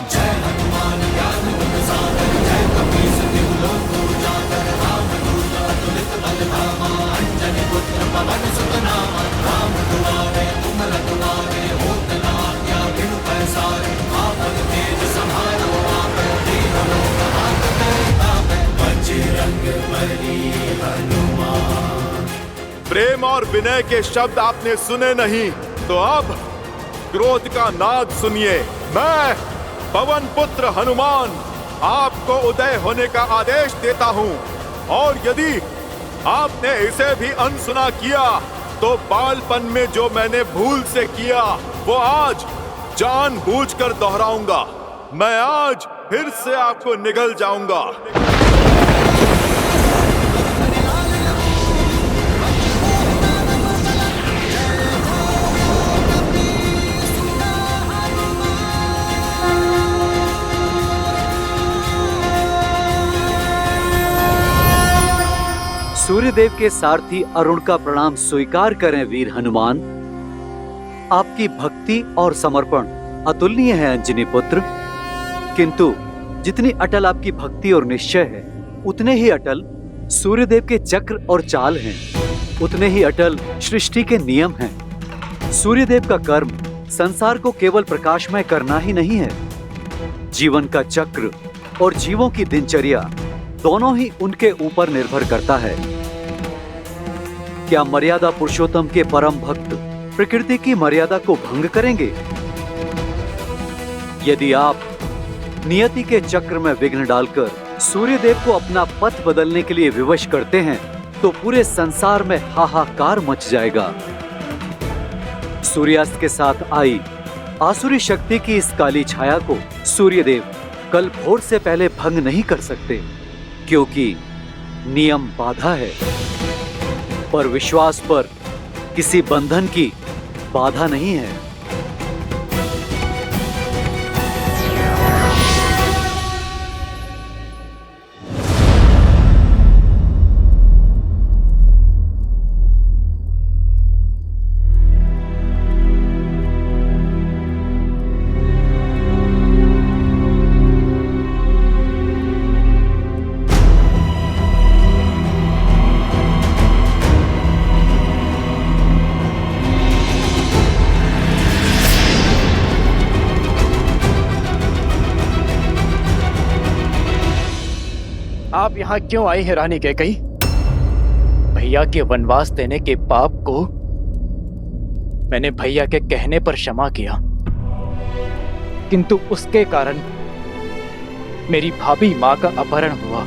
जय हनुमान ज्ञान गुण सागर, जय कपीस तिहु लोक उजागर, राम दूत अतुलित बल धामा, अंजनी पुत्र पवन सुत नामा, राम दुआरे तुम रखवारे, होत न आज्ञा बिनु पैसारे, आपन तेज समारो, आपन दीनो हाथ में बजरंग बली हनुमान। प्रेम और विनय के शब्द आपने सुने नहीं, तो अब क्रोध का नाद सुनिए। मैं पवन पुत्र हनुमान आपको उदय होने का आदेश देता हूँ, और यदि आपने इसे भी अनसुना किया तो बालपन में जो मैंने भूल से किया वो आज जानबूझकर दोहराऊंगा। मैं आज फिर से आपको निगल जाऊंगा। सूर्यदेव के सारथी अरुण का प्रणाम स्वीकार करें वीर हनुमान। आपकी भक्ति और समर्पण अतुलनीय है अंजनी पुत्र, किंतु जितनी अटल आपकी भक्ति और निश्चय है, उतने ही अटल सूर्यदेव के चक्र और चाल हैं, उतने ही अटल सृष्टि के नियम हैं। सूर्यदेव का कर्म संसार को केवल प्रकाशमय करना ही नहीं है, जीवन का चक्र और जीवों की दिनचर्या दोनों ही उनके ऊपर निर्भर करता है। क्या मर्यादा पुरुषोत्तम के परम भक्त प्रकृति की मर्यादा को भंग करेंगे? यदि आप नियति के चक्र में विघ्न डालकर सूर्यदेव को अपना पथ बदलने के लिए विवश करते हैं, तो पूरे संसार में हाहाकार मच जाएगा। सूर्यास्त के साथ आई आसुरी शक्ति की इस काली छाया को सूर्यदेव कल भोर से पहले भंग नहीं कर सकते, क्योंकि नियम बाधा है, पर विश्वास पर किसी बंधन की बाधा नहीं है। आप यहाँ क्यों आई हैं रानी कैकई? भैया के वनवास देने के पाप को मैंने भैया के कहने पर क्षमा किया, किंतु उसके कारण मेरी भाभी माँ का अपहरण हुआ,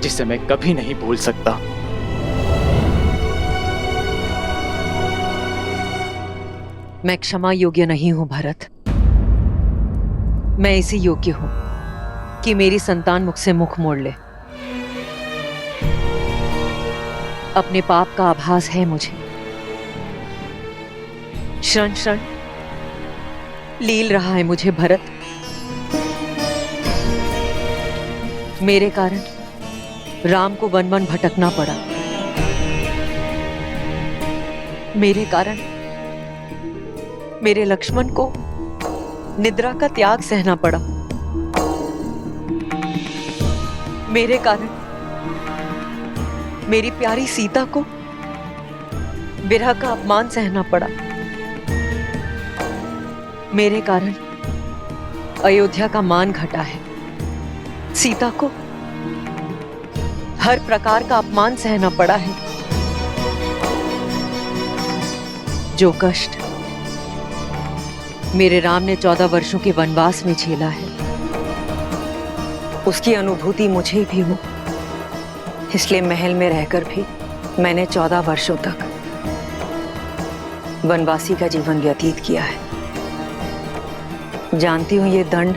जिसे मैं कभी नहीं भूल सकता। मैं क्षमा योग्य नहीं हूं भरत। मैं इसी योग्य हूं कि मेरी संतान मुझसे मुख मोड़ ले। अपने पाप का आभास है मुझे। क्षण क्षण लील रहा है मुझे भरत। मेरे कारण राम को वन वन भटकना पड़ा। मेरे कारण मेरे लक्ष्मण को निद्रा का त्याग सहना पड़ा। मेरे कारण मेरी प्यारी सीता को विरह का अपमान सहना पड़ा। मेरे कारण अयोध्या का मान घटा है। सीता को हर प्रकार का अपमान सहना पड़ा है। जो कष्ट मेरे राम ने 14 वर्षों के वनवास में झेला है, उसकी अनुभूति मुझे भी हो। इसलिए महल में रहकर भी मैंने 14 वर्षों तक वनवासी का जीवन व्यतीत किया है। जानती हूं ये दंड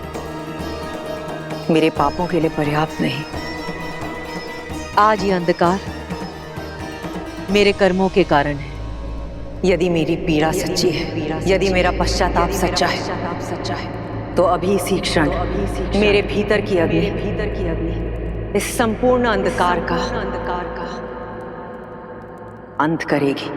मेरे पापों के लिए पर्याप्त नहीं। आज ये अंधकार मेरे कर्मों के कारण है। यदि मेरी पीड़ा सच्ची है, यदि मेरा पश्चाताप सच्चा है, तो अभी इसी क्षण मेरे भीतर की अग्नि इस संपूर्ण अंधकार का अंत करेगी।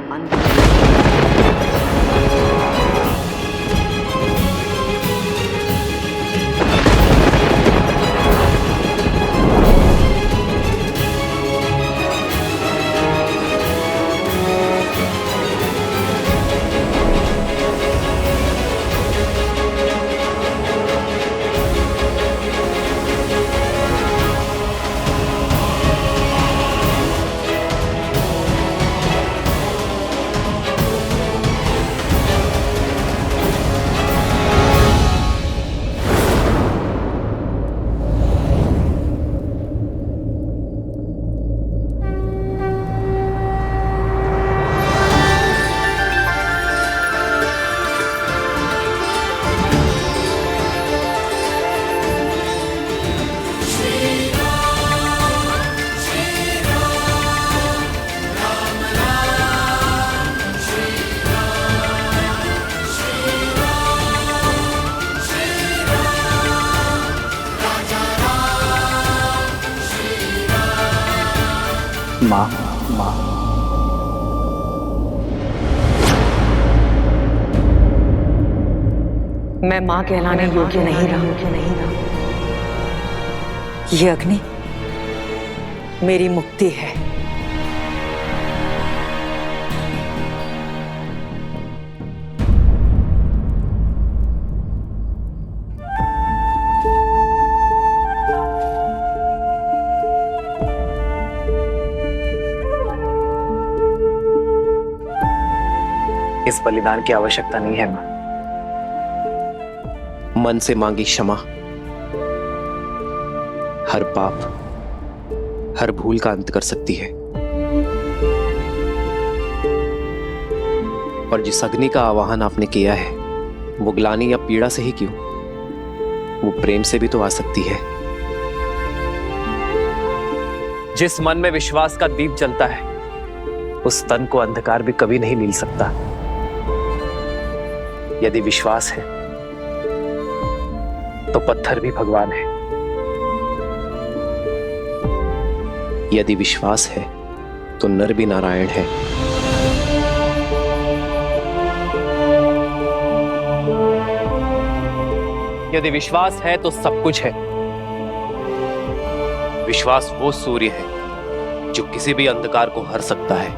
माँ, मैं मां कहलाने योग्य नहीं रहा। ये अग्नि मेरी मुक्ति है। इस बलिदान की आवश्यकता नहीं है मां। मन से मांगी क्षमा हर पाप, हर भूल का अंत कर सकती है। और जिस अग्नि का आवाहन आपने किया है, वो ग्लानि या पीड़ा से ही क्यों, वो प्रेम से भी तो आ सकती है। जिस मन में विश्वास का दीप जलता है, उस तन को अंधकार भी कभी नहीं लील सकता। यदि विश्वास है तो पत्थर भी भगवान है। यदि विश्वास है तो नर भी नारायण है। यदि विश्वास है तो सब कुछ है। विश्वास वो सूर्य है जो किसी भी अंधकार को हर सकता है।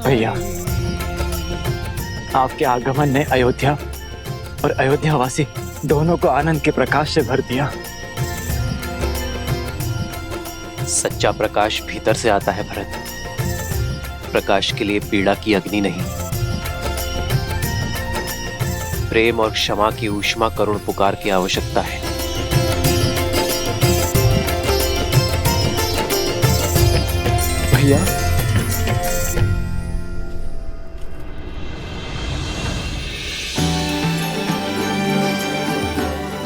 भैया, आपके आगमन ने अयोध्या और अयोध्यावासी दोनों को आनंद के प्रकाश से भर दिया। सच्चा प्रकाश भीतर से आता है भरत। प्रकाश के लिए पीड़ा की अग्नि नहीं, प्रेम और क्षमा की ऊष्मा करुण पुकार की आवश्यकता है। भैया,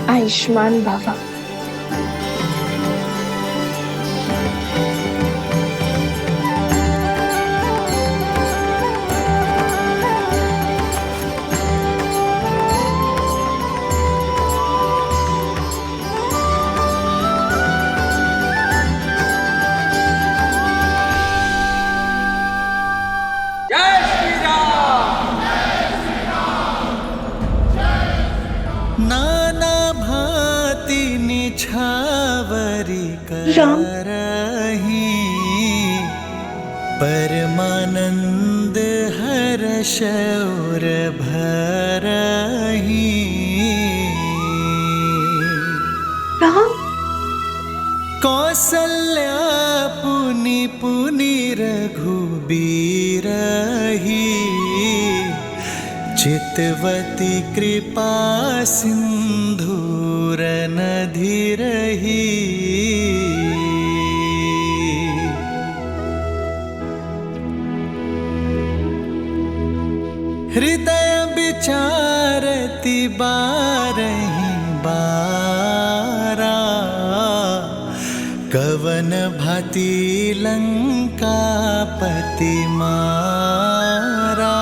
आयुष्मान भव। नाना भांति निछावरी करही, परमानंद हर्ष और भरही। कौसल्या पुनि पुनि रघुबीरही, चितवती कृपा सिंधूर नधि रही। हृदय विचारति बारहि बारा, कवन भांति लंकापति मारा।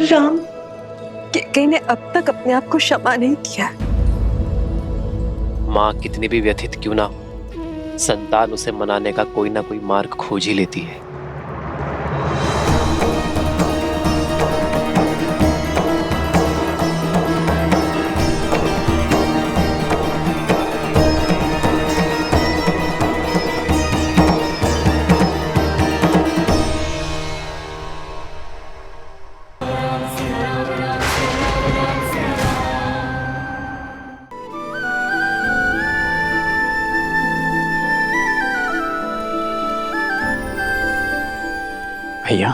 राम, कैकेयी ने अब तक अपने आप को क्षमा नहीं किया। माँ कितनी भी व्यथित क्यों ना, संतान उसे मनाने का कोई ना कोई मार्ग खोज ही लेती है। भैया,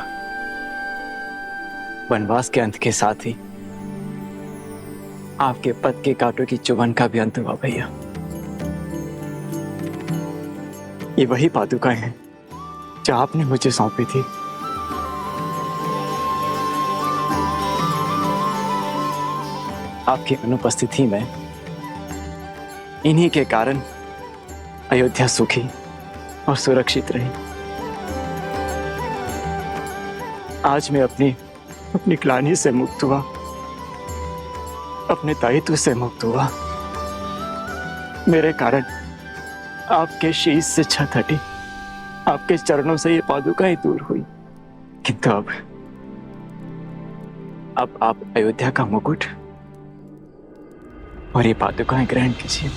वनवास के अंत के साथ ही आपके पद के कांटों की चुभन का भी अंत हुआ भैया। ये वही पादुकाएं हैं जो आपने मुझे सौंपी थी। आपकी अनुपस्थिति में इन्हीं के कारण अयोध्या सुखी और सुरक्षित रही। आज मैं अपनी ग्लानि से मुक्त हुआ, अपने दायित्व से मुक्त हुआ। मेरे कारण आपके शीश से छत हटी, आपके चरणों से ये पादुकाएं दूर हुई। किंतु अब आप अयोध्या का मुकुट और ये पादुकाएं ग्रहण कीजिए।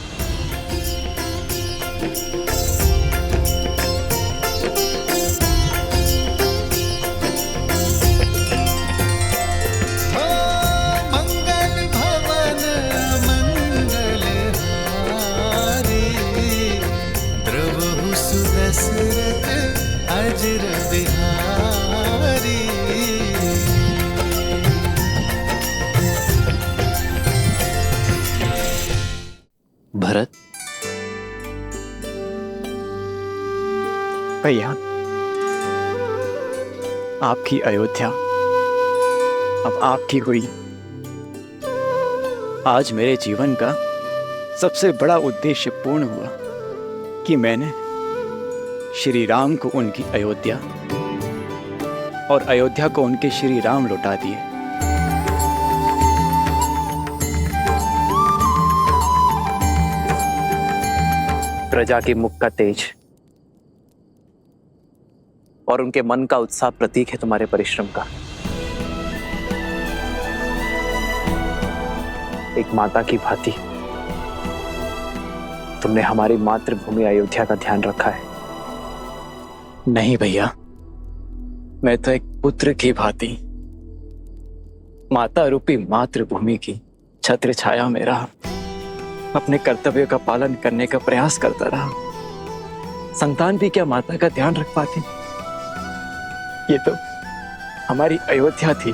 दशरथ अजर बिहारी। भैया, आपकी अयोध्या अब आपकी हुई। आज मेरे जीवन का सबसे बड़ा उद्देश्य पूर्ण हुआ कि मैंने श्री राम को उनकी अयोध्या और अयोध्या को उनके श्री राम लौटा दिए। प्रजा के मुख का तेज और उनके मन का उत्साह प्रतीक है तुम्हारे परिश्रम का। एक माता की भांति तुमने हमारी मातृभूमि अयोध्या का ध्यान रखा है। नहीं भैया, मैं तो एक पुत्र की भांति माता रूपी मातृभूमि की छत्र छाया में रहा, अपने कर्तव्यों का पालन करने का प्रयास करता रहा। संतान भी क्या माता का ध्यान रख पाती? ये तो हमारी अयोध्या थी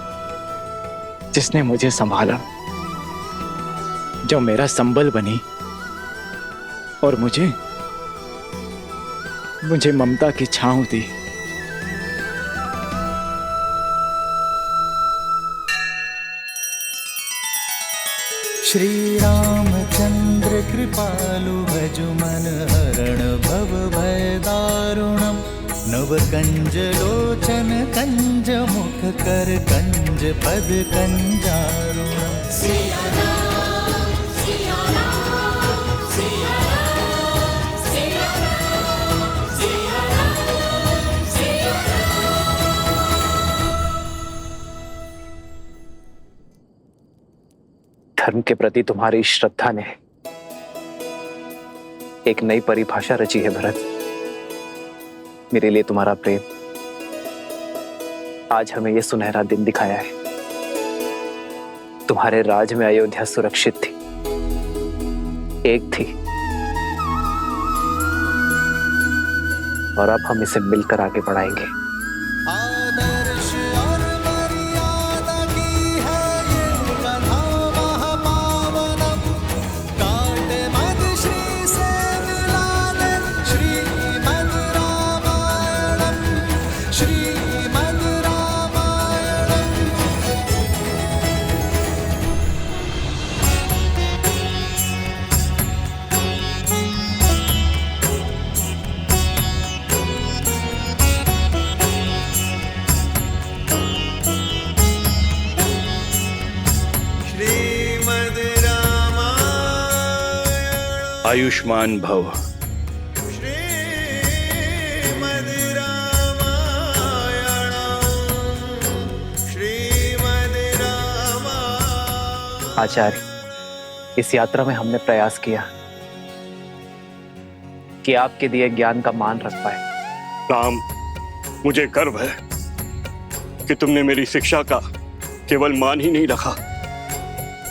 जिसने मुझे संभाला, जो मेरा संबल बनी और मुझे ममता की छांव दी। श्री रामचंद्र कृपालु भजु मन हरण भव भय दारुणम नव कंज लोचन कंज मुख कर कंज पद कंजारुणम। धर्म के प्रति तुम्हारी श्रद्धा ने एक नई परिभाषा रची है भरत। मेरे लिए तुम्हारा प्रेम आज हमें यह सुनहरा दिन दिखाया है। तुम्हारे राज में अयोध्या सुरक्षित थी, एक थी, और अब हम इसे मिलकर आगे बढ़ाएंगे। आदर्श और मर्यादा की है ये कथा महापावनम। काट मद श्री से मिलाने श्रीमद् रामायणम, श्रीमद् रामायणम। श्रीमद् रामायण आयुष्मान भव। श्रीमद् रामायण श्रीमद् रामायण। आचार्य, इस यात्रा में हमने प्रयास किया कि आपके दिए ज्ञान का मान रख पाए। राम, मुझे गर्व है कि तुमने मेरी शिक्षा का केवल मान ही नहीं रखा,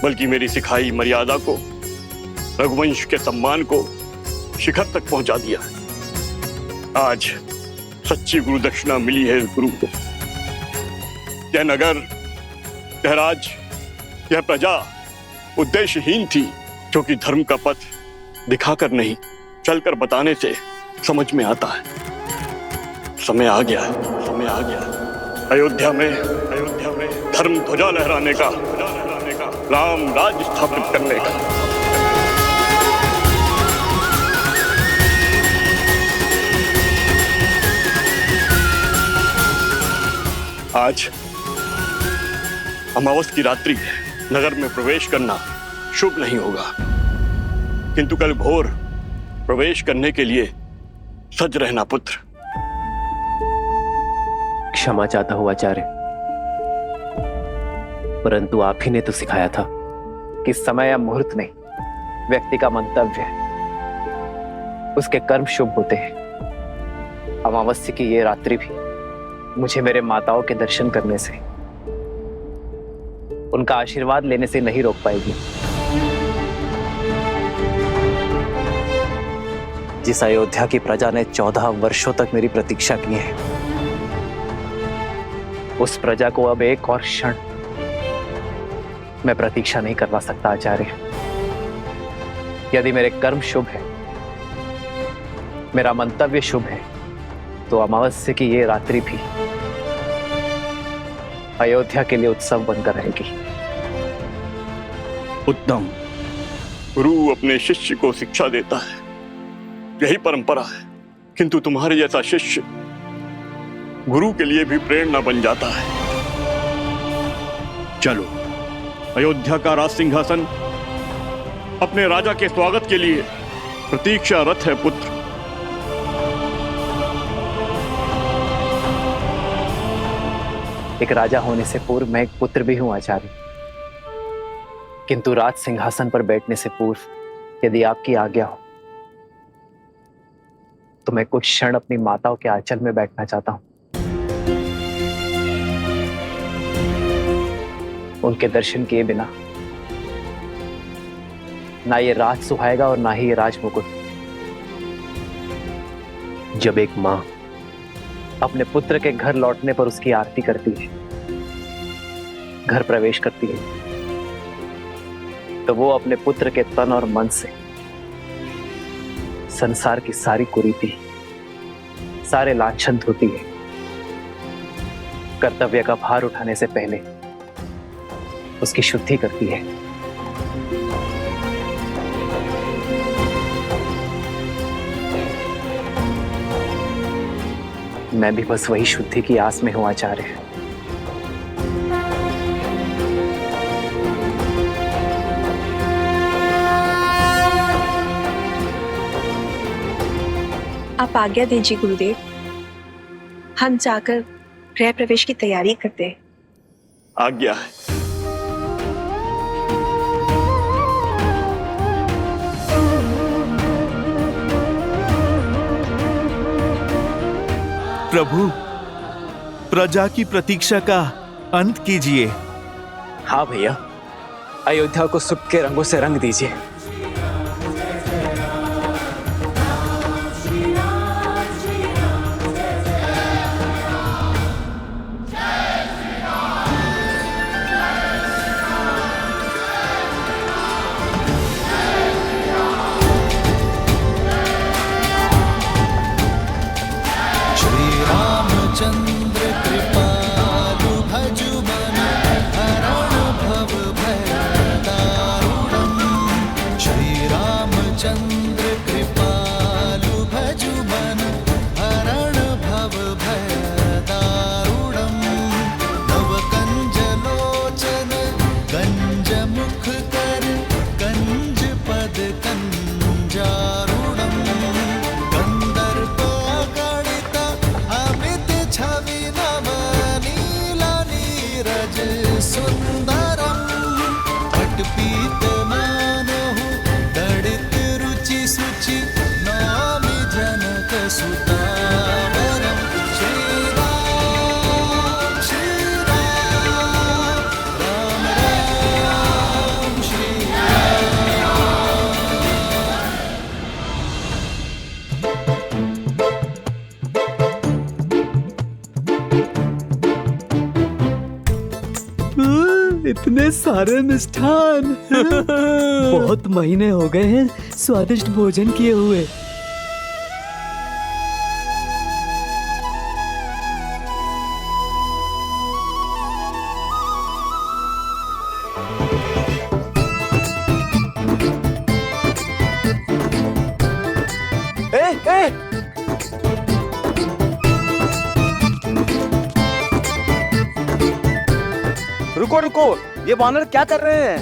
बल्कि मेरी सिखाई मर्यादा को, रघुवंश के सम्मान को शिखर तक पहुंचा दिया। आज सच्ची गुरु दक्षिणा मिली है इस गुरु को। यह नगर, यह राज, यह प्रजा उद्देश्यहीन थी, जो कि धर्म का पथ दिखाकर नहीं, चलकर बताने से समझ में आता है। समय आ गया है, समय आ गया है। अयोध्या में धर्म ध्वजा लहराने का, राम राज स्थापित करने का। आज अमावस की रात्रि है, नगर में प्रवेश करना शुभ नहीं होगा, किंतु कल भोर प्रवेश करने के लिए सज रहना पुत्र। क्षमा चाहता हूं आचार्य, परंतु आप ही ने तो सिखाया था कि समय या मुहूर्त नहीं, व्यक्ति का मंतव्य है, उसके कर्म शुभ होते हैं। अमावस्या की ये रात्रि भी मुझे मेरे माताओं के दर्शन करने से, उनका आशीर्वाद लेने से नहीं रोक पाएगी। जिस अयोध्या की प्रजा ने 14 वर्षों तक मेरी प्रतीक्षा की है, उस प्रजा को अब एक और क्षण मैं प्रतीक्षा नहीं करवा सकता आचार्य। यदि मेरे कर्म शुभ है, मेरा मंतव्य शुभ है, तो अमावस्या की ये रात्रि भी अयोध्या के लिए उत्सव बनकर रहेगी। उत्तम। गुरु अपने शिष्य को शिक्षा देता है, यही परंपरा है, किंतु तुम्हारे जैसा शिष्य गुरु के लिए भी प्रेरणा बन जाता है। चलो, अयोध्या का राज सिंहासन अपने राजा के स्वागत के लिए प्रतीक्षारत है पुत्र। एक राजा होने से पूर्व मैं एक पुत्र भी हूं आचार्य, किंतु राज सिंहासन पर बैठने से पूर्व यदि आपकी आज्ञा हो तो मैं कुछ क्षण अपनी माताओं के आंचल में बैठना चाहता हूं। उनके दर्शन किए बिना ना ये राज सुहाएगा और ना ही ये राज मुकुट। जब एक मां अपने पुत्र के घर लौटने पर उसकी आरती करती है, घर प्रवेश करती है, तो वो अपने पुत्र के तन और मन से संसार की सारी कुरीति, सारे लांछन धोती है। कर्तव्य का भार उठाने से पहले उसकी शुद्धि करती है। मैं भी बस वही शुद्धि की आस में हूं आचार्य। आप आज्ञा दीजिए गुरुदेव, हम जाकर गृह प्रवेश की तैयारी करते हैं। आज्ञा है। प्रभु, प्रजा की प्रतीक्षा का अंत कीजिए। हाँ भैया, अयोध्या को सुख के रंगों से रंग दीजिए। चंद्र कृपालु भजु मन हरण भव भय दारुणम्। श्री रामचंद्र कृपालु भजु मन हरण भव भय दारुणम्। नव कंज लोचन गंज मुख कर कंज पद कंजारुणम्। गंधर्व गणित अमित छवि नव नील नीरज सुंदरम। पटपीत मानहु दड़ित रुचि सुचि नामि जनक सुतावरम। श्री राम राम राम श्री इतने सारे मिष्ठान। बहुत महीने हो गए हैं स्वादिष्ट भोजन किए हुए। रुको रुको, ये वानर क्या कर रहे हैं?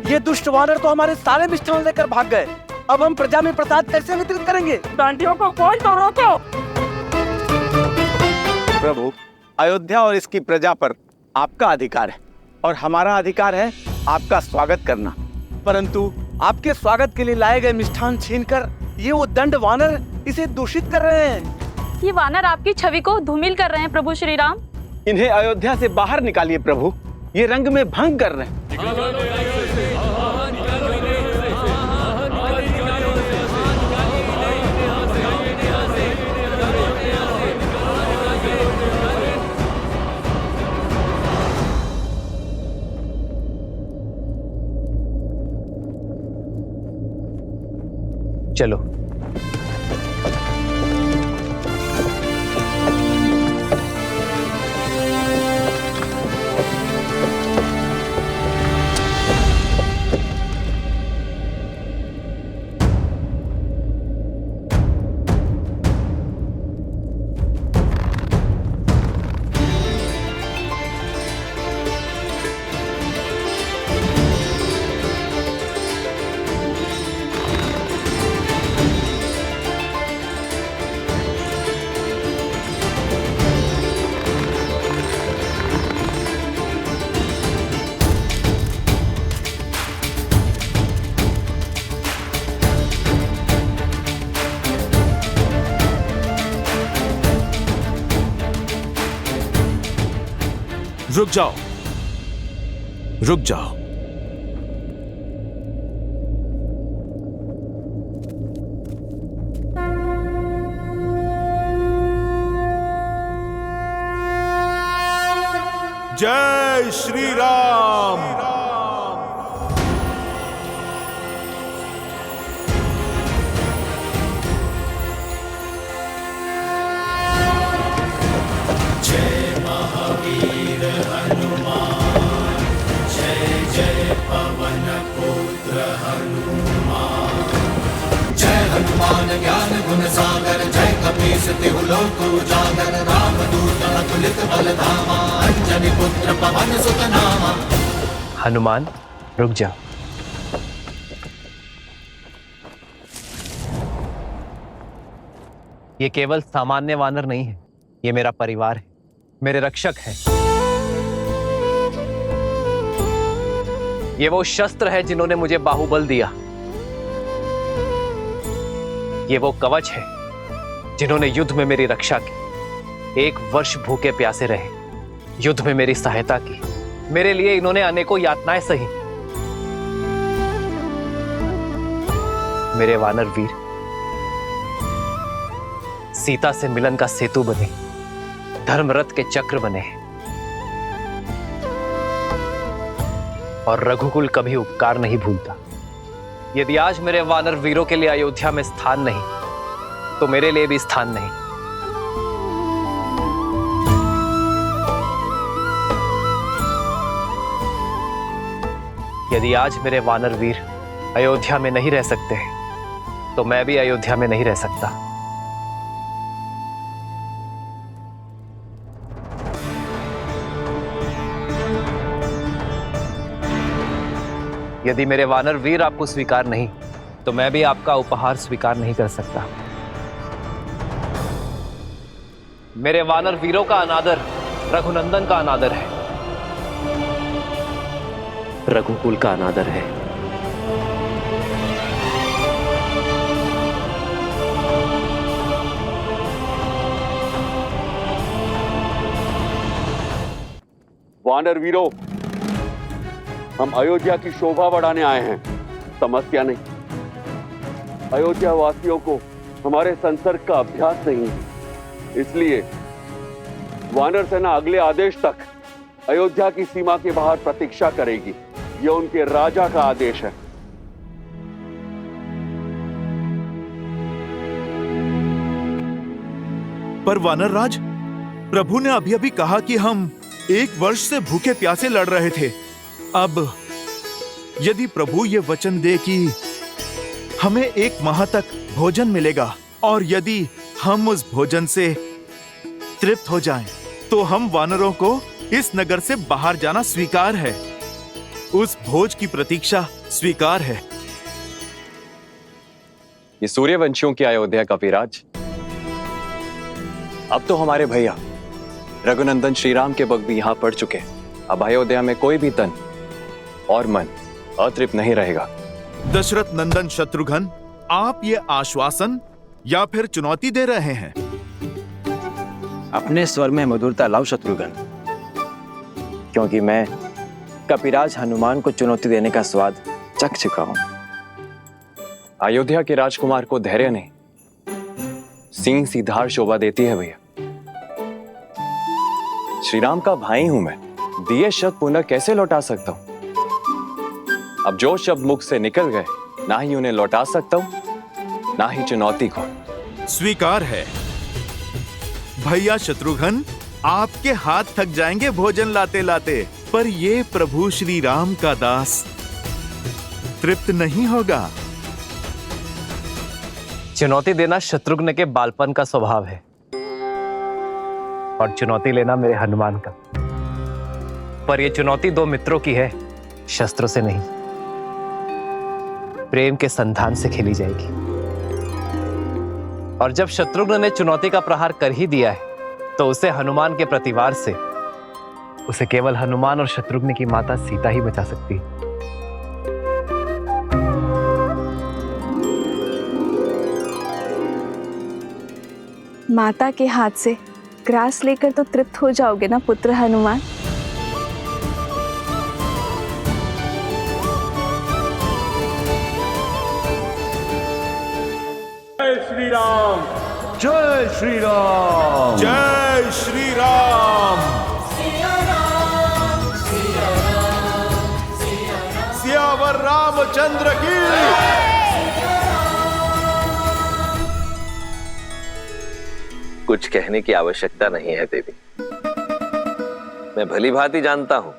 ये दुष्ट वानर तो हमारे सारे मिष्ठान लेकर भाग गए। अब हम प्रजा में प्रसाद कैसे वितरित करेंगे? डांडियों को कोई तो रोको। प्रभु, अयोध्या और इसकी प्रजा पर आपका अधिकार है और हमारा अधिकार है आपका स्वागत करना। परंतु आपके स्वागत के लिए लाए गए मिष्ठान छीनकर ये वो दंड वानर इसे दूषित कर रहे हैं। ये वानर आपकी छवि को धूमिल कर रहे हैं प्रभु श्री राम। इन्हें अयोध्या से बाहर निकालिए प्रभु, ये रंग में भंग कर रहे हैं। चलो। रुक जाओ, रुक जाओ। जय श्री राम। जय महावीर हनुमान, जय जय पवन पुत्र हनुमान। जय हनुमान ज्ञान गुण सागर, जय कपीस तिहु लोक उजागर। रामदूत अतुलित बल धामा, अंजनी पुत्र पवन सुत नामा। हनुमान, रुक जा। ये केवल सामान्य वानर नहीं है, ये मेरा परिवार है, मेरे रक्षक हैं। ये वो शस्त्र है जिन्होंने मुझे बाहुबल दिया। ये वो कवच है जिन्होंने युद्ध में मेरी रक्षा की। 1 वर्ष भूखे प्यासे रहे, युद्ध में मेरी सहायता की। मेरे लिए इन्होंने अनेकों यातनाएं सही। मेरे वानर वीर सीता से मिलन का सेतु बने, धर्मरथ के चक्र बने, और रघुकुल कभी उपकार नहीं भूलता। यदि आज मेरे वानर वीरों के लिए अयोध्या में स्थान नहीं, तो मेरे लिए भी स्थान नहीं। यदि आज मेरे वानर वीर अयोध्या में नहीं रह सकते, तो मैं भी अयोध्या में नहीं रह सकता। यदि मेरे वानर वीर आपको स्वीकार नहीं, तो मैं भी आपका उपहार स्वीकार नहीं कर सकता। मेरे वानर वीरों का अनादर रघुनंदन का अनादर है, रघुकुल का अनादर है। वानर वीरों, हम अयोध्या की शोभा बढ़ाने आए हैं, समस्या नहीं। अयोध्या वासियों को हमारे संसर्ग का अभ्यास नहीं है, इसलिए वानर सेना अगले आदेश तक अयोध्या की सीमा के बाहर प्रतीक्षा करेगी। यह उनके राजा का आदेश है। पर वानर राज, प्रभु ने अभी अभी कहा कि हम 1 वर्ष से भूखे प्यासे लड़ रहे थे। अब यदि प्रभु ये वचन दे कि हमें 1 माह तक भोजन मिलेगा, और यदि हम उस भोजन से तृप्त हो जाएं, तो हम वानरों को इस नगर से बाहर जाना स्वीकार है। उस भोज की प्रतीक्षा स्वीकार है। ये सूर्यवंशियों की अयोध्या का विराज अब तो हमारे भैया रघुनंदन श्रीराम के वक्त भी यहां पड़ चुके। अब अयोध्या में कोई भी तन और मन अतृप्त नहीं रहेगा। दशरथ नंदन शत्रुघ्न, आप ये आश्वासन या फिर चुनौती दे रहे हैं? अपने स्वर में मधुरता लाओ शत्रुघ्न, क्योंकि मैं कपिराज हनुमान को चुनौती देने का स्वाद चख चुका हूं। अयोध्या के राजकुमार को धैर्य नहीं, सिंह सीधार शोभा देती है भैया। श्री राम का भाई हूं मैं, दिए शब्द पुनः कैसे लौटा सकता हूं? अब जो शब्द मुख से निकल गए, ना ही उन्हें लौटा सकता हूं, ना ही चुनौती को। स्वीकार है। भैया शत्रुघ्न, आपके हाथ थक जाएंगे भोजन लाते लाते, पर ये प्रभु श्री राम का दास तृप्त नहीं होगा। चुनौती देना शत्रुघ्न के बालपन का स्वभाव है और चुनौती लेना मेरे हनुमान का। पर यह चुनौती दो मित्रों की है, शस्त्रों से नहीं। प्रेम के संधान से खेली जाएगी। और जब शत्रुघ्न ने चुनौती का प्रहार कर ही दिया है तो उसे हनुमान के प्रतिवार से उसे केवल हनुमान और शत्रुघ्न की माता सीता ही बचा सकती है। माता के हाथ से ग्रास लेकर तो तृप्त हो जाओगे ना पुत्र हनुमान। जय श्री राम, जय श्री राम, जय श्री राम। सियावर रामचंद्र की। कुछ कहने की आवश्यकता नहीं है देवी। मैं भली भांति जानता हूं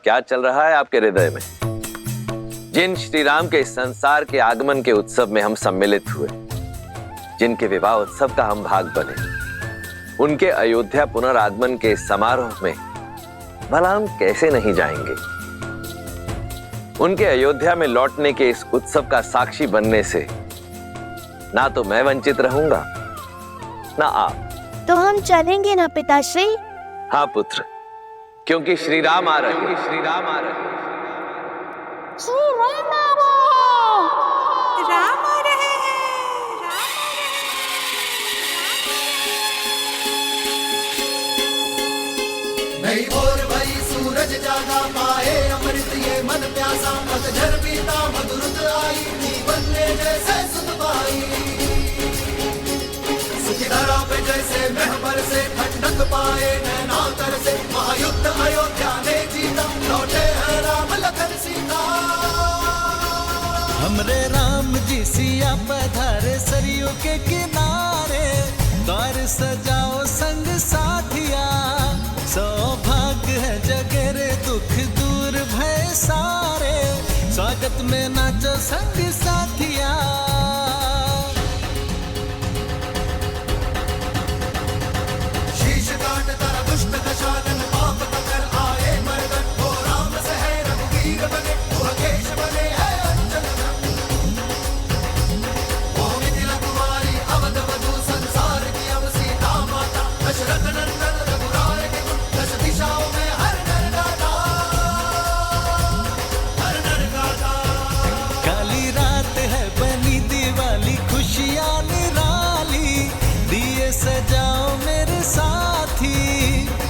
क्या चल रहा है आपके हृदय में। जिन श्री राम के इस संसार के आगमन के उत्सव में हम सम्मिलित हुए, जिनके विवाह उत्सव का हम भाग बने, उनके अयोध्या पुनरागमन के समारोह में भला हम कैसे नहीं जाएंगे। उनके अयोध्या में लौटने के इस उत्सव का साक्षी बनने से ना तो मैं वंचित रहूंगा ना आप। तो हम चलेंगे ना पिताश्री? हाँ पुत्र, क्योंकि श्री राम आ रहे हैं। श्री राम आ रहे हैं। राम आ रहे हैं। नहीं और भई सूरज जागा पाए अमृत ये मन प्यासा, पतझड़ बीता मधुरुत आई, जीवन में जैसे सुध पाई। सुखी धरा पे जैसे महबर से ठंडक पाए नैनातर से, महायुद्ध अयोध्या ने जीता, लौटे हैं राम लखन सीता। हमरे राम जी सिया पधारे सरयू के किनारे, द्वार सजाओ संग साथिया, सौभाग्य है जगे रे दुख दूर भय सारे, स्वागत में नाचो संग साथिया। शीश काट तर दुष्ट दशानन, पाप कर आए मर्दन, वो राम से है रघुवीर बने, वो केश बने है अंजन धन। वो मिथिला कुमारी अवध वधु, संसार की अब सीता माता, दशरथ नंदन रघुराय के गुण, दश दिशाओं में हर नर गाता, हर नर गाता। काली रात है बनी दिवाली, खुशियाँ निराली, दिए सजाओ मेरे साथी,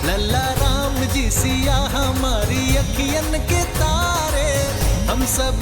लल्ला राम जी सिया हमारी अखियन के तारे, हम सब